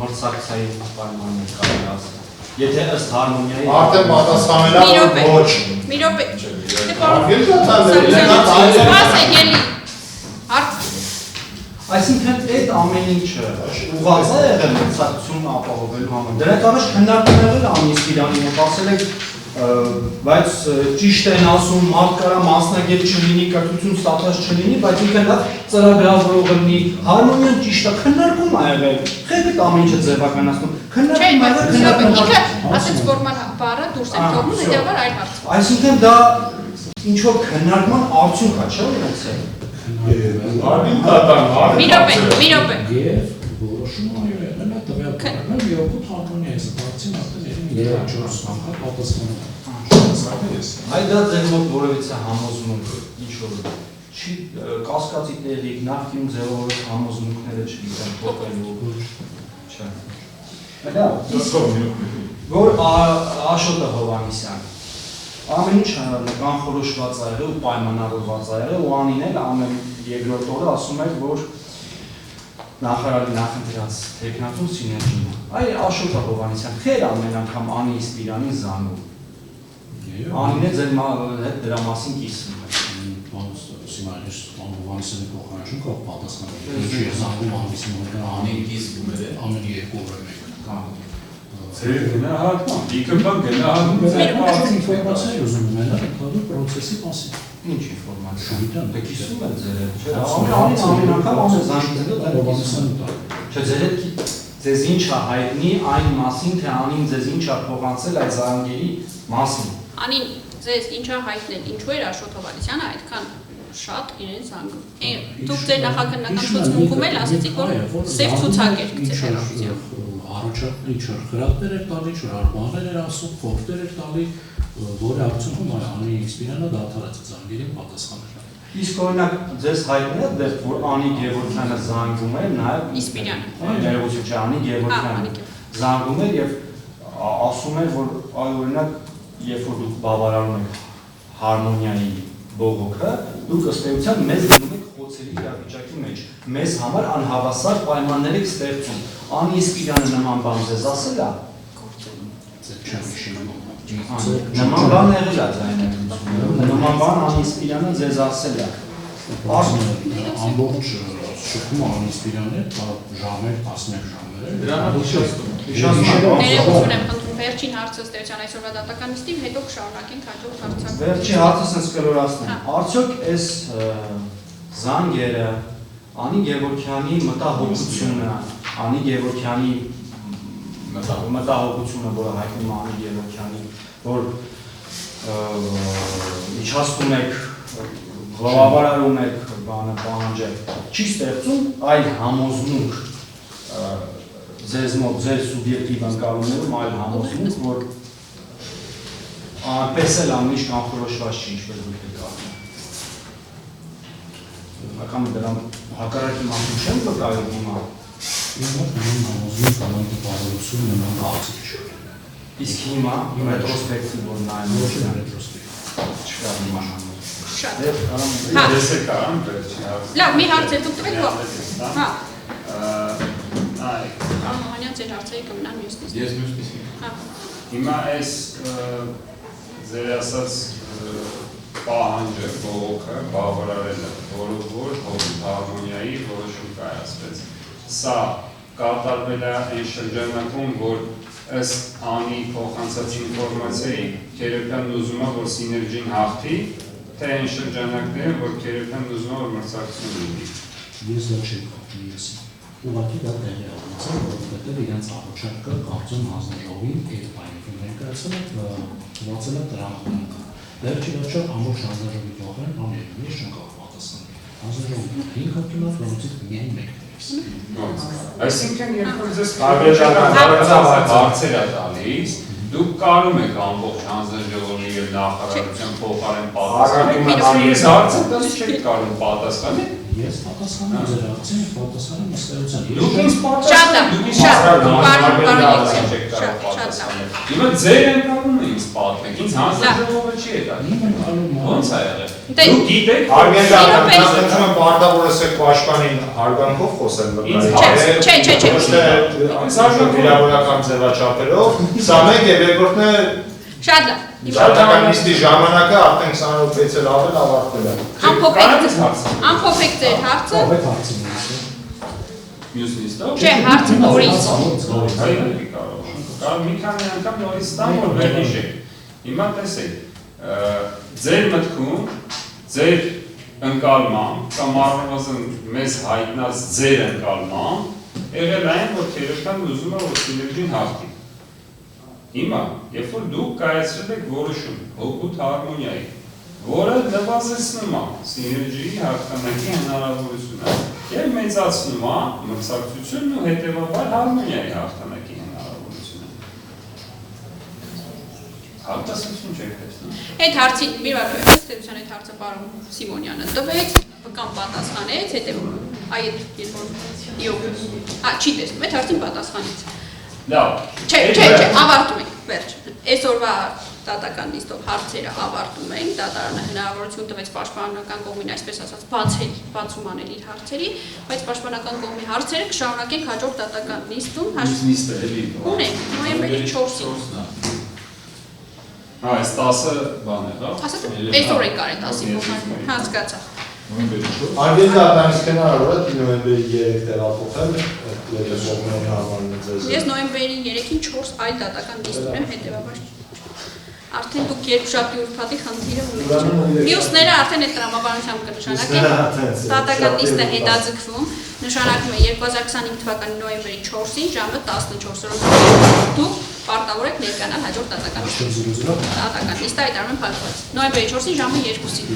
մրցակցային պայմաններ կարելի ասել։ Եթե ըստ հարմոնիայի Արդեն պատասխանել է ոչ։ Մի րոպե։ Սպասեք, ելի։ Այսինքն այդ ամեն ինչը ուղղված է եղել մրցակցություն ապահովելու համար։ Դրանք առաջ քննարկում եղել ամիստ Իրանի մոտ ասել եք, բայց ճիշտ են ասում, մարդ կարա մասնագետ չլինի, կրթություն ստացած չլինի, բայց ինքը դա ծրագրավորող լինի, հարմոնիան ճիշտ է, քննարկում ա եղել, խեղդ ամեն ինչը ձևականացնում, քննարկում ա եղել, ինքը ասեց ֆորմալ բառը դուրս է թողնում, հետևաբար այլ հարց։ Այսինքն դա ինչ որ քննարկման արդյունք է, չէ՞ ունեցել։ Արմին դատան, Մի րոպե։ Եվ որոշումը այո եղել է տվյալ բառերով երկու հարմոնիա է զբաղեցին արդեն 3-4 անգամ պատասխանում։ Այ դա ձեր մոտ որևիցե համոզմունք ինչ որ չի կասկածի տեղի նախկինում ձևավորած համոզմունքները չգիտեմ փոխելու չէ։ Որ Աշոտը Հովհաննիսյան ամեն ինչ կանխորոշված ա եղել ու պայմանավորված ա եղել ու Անին էլ ամեն երկրորդ օրը ասում էր որ նախարարի նախընտրած տեխնատուն սիներգին է։ Այ Աշոտը Հովհաննիսյան խեր ամեն անգամ Անի Իսպիրանին զանգում։ Անին է ձեր հետ դրա մասին կիսում։ Սիմայից Հովհաննիսյանի փոխանցում կա պատասխանը։ Ինչի է զանգում Հովհաննիսյանը Անին կիսում է ամեն երկու օրը մեկ։ Ձեր գնահատման, դիքբան գնահատում Ձեր ինֆորմացիա ուզում եմ ելա կողմի process-ի մասին։ Ինչ ինֆորմացիա։ Դե կիսում են ձեր հետ, չէ՞։ Ամեն անգամ ամեն զանգել Հովհաննիսյանը տա։ Չէ, ձեր հետ ձեզ ինչ է հայտնի այն մասին, թե Անին ձեզ ինչ է փոխանցել այդ զանգերի մասին։ Անին ձեզ ինչ է հայտնել, ինչու էր Աշոտ Հովհաննիսյանը այդքան շատ իրեն զանգում։ Դուք ձեր նախաքննական ցուցմունքում էլ ասացիք, որ սև ցուցակեր գցել առաջարկների չխրատներ էր տալի, չարբաներ էր ասում, ֆորտեր էր տալի, որի արդյունքում Անի Իսպիրյանը դադարեց զանգերին պատասխանել։ Իսկ օրինակ ձեզ հայտնի է դեռ որ Անի Գևորգյանը զանգում էր նաև Իսպիրյանը։ Ներողություն, չէ, Անի Գևորգյանը զանգում էր եւ ասում էր որ այ օրինակ երբ որ դուք բավարարում եք հարմոնիայի բողոքը, դուք ըստ էության մեզ դնում եք խոցելի իրավիճակի մեջ։ Մեզ համար անհավասար պայմաններ եք ստեղծում։ Անի Իսպիրյանը նման բան ձեզ ասել է։ Նման բան եղել է ձայնագրություններում։ Նման բան Անի Իսպիրյանը ձեզ ասել է։ Ամբողջ շփումը Անի Իսպիրյանը ժամեր, 11 ժամեր։ Դրանով Ներողություն եմ խնդրում, վերջին հարցը ըստ էության այսօրվա դատական նիստի, հետո կշարունակենք հաջորդ հարցը։ Վերջի հարցս ինձ կլորացնեմ։ Արդյոք այս զանգերը Անի Գևորգյանի մտահոգությունը, Անի Գևորգյանի մտահոգությունը, որը հայտնում է Անի Գևորգյանի, որ միջազգում եք, բավարարում եք պահանջը, չի ստեղծում այլ համոզմունք ձեզ մոտ, ձեր սուբյեկտիվ ընկալումներում այլ համոզմունք, որ պես էլ ամեն ինչ կանխորոշված չի, ինչպես դուք եք ասում։ Ակամ դրան հակառակի մասին չեմ վկայում հիմա։ Համոզում կանոն տպավորություն նման կարծիք չէ։ Իսկ հիմա ռետրոսպեկտիվ որ նայում Ոչ ռետրոսպեկտիվ։ չկա հիմա համոզում։ Շատ։ Ես է կարամ վերջին հարցը։ Լավ, մի հարց է դուք տվեք ո՞։ Հա։ Այ Անհանյան ձեր հարցերը կմնան մյուս նիստին։ Ես մյուս նիստին։ Հա։ հիմա այս ձեր ասած պահանջը, բողոքը բավարարելը, որը որ հարմոնիայի որոշում կայացվեց։ Սա կատարվել է այն շրջանակում, որ ըստ Անի փոխանցած ինֆորմացիայի Քերոբյանն ուզում է, որ սիներգին հաղթի, թե այն շրջանակները, որ Քերոբյանն ուզում է, որ մրցակցություն լինի։ Ես դա չեմ կարծում եսի։ Ուղղակի դա տեղի ունեցավ, որովհետև իրենց առաջարկը կարծում հանձնաժողովին այդ պայմաններում ներկայացել է, ուղղացել է տրամադրական։ Վերջին աչք ամբողջ հանձնաժողովի կողմեն ամենևին չեն կարող պատասխանել։ Հանձնաժողովը 5 հոգի ունի, որոնցից միայն մեկն է։ Այսինքն երբ որ ձեզ հարցեր է տալիս, դուք կարում եք ամբողջ հանձնաժողովի եւ նախարարության փոխարեն պատասխանել։ Ես հարցը տալիս չեք կարում պատասխանել։ Ես պատասխանում ձեր հարցին, պատասխանում ըստ էության։ Դուք ինձ Շատ լավ, շատ Հիմա ձեր ընկալումը ինձ պատմեք, ինձ հանձնաժողովը չի հետաքրքրում։ Ոնց է եղել։ Դուք գիտեք, Արմեն դատական պարտավորս եք պաշտպանին հարգանքով խոսել վկայել։ Չէ։ Վիրավորական ձևաչափերով, սա մեկ եւ երկրորդն է Շատ լավ։ դատական նիստի ժամանակը արդեն 20 րոպեից էլ ավել ավարտվել է։ Ամփոփեք ձեր հարցը։ Ով է հարցին ասում։ մյուս նիստով։ Չէ, հարցը նորից։ Կարող մի քանի անգամ նորից ստամ, որ վերհիշեք։ Հիմա տեսեք, ձեր մտքում, ձեր ընկալմամբ կամ առնվազն մեզ հայտնած ձեր ընկալմամբ եղել այն, որ Քերոբյանն ուզում է, որ սիներգին հաղթի։ Հիմա, երբ որ դուք կայացրել եք որոշում հօգուտ հարմոնիայի, որը նվազեցնում է սիներգիայի հաղթանակի հնարավորությունը եւ մեծացնում է մրցակցությունն ու հետեւաբար հարմոնիայի հաղթանակի հնարավորությունը։ Հարտասություն չեք տեսնում։ Այդ հարցին մի բան ստեղծության այդ հարցը պարոն Սիմոնյանը տվեց, կամ պատասխանեց, հետո այդ չի տեսնում, այդ հարցին պատասխանեց։ Լավ։ Չէ, ավարտում ենք, վերջ։ Այսօրվա դատական նիստով հարցերը ավարտում ենք, դատարանը հնարավորություն տվեց պաշտպանական կողմին, այսպես ասած, բացում անել իր հարցերի, բայց պաշտպանական կողմի հարցերը կշարունակենք հաջորդ դատական նիստում։ Նիստը էլի։ Ունենք, նոյեմբերի 4-ին։ Այս 10-ը բան է, հա։ Ասած այսօր ենք արել 10-ին, հասկացա։ Անգել դատարանից հնարավոր է նոյեմբերի 3 տեղափոխել, կողմերի համարն ձեզ։ Ես նոյեմբերի 3-ին 4 այլ դատական նիստ ունեմ, հետևաբար արդեն դուք երկշաբթի ուրբաթի խնդիրը ունեք։ Մյուսները արդեն այդ տրամաբանությամբ կնշանակեն։ Դատական նիստը հետաձգվում, նշանակում է 2025 թվականի նոյեմբերի 4-ին ժամը 14:00 դուք պարտավոր եք ներկայանալ հաջորդ դատական նիստին։ Դատական նիստը այդ առումով փակված։ Նոյեմբերի 4-ին ժամը 2-ին։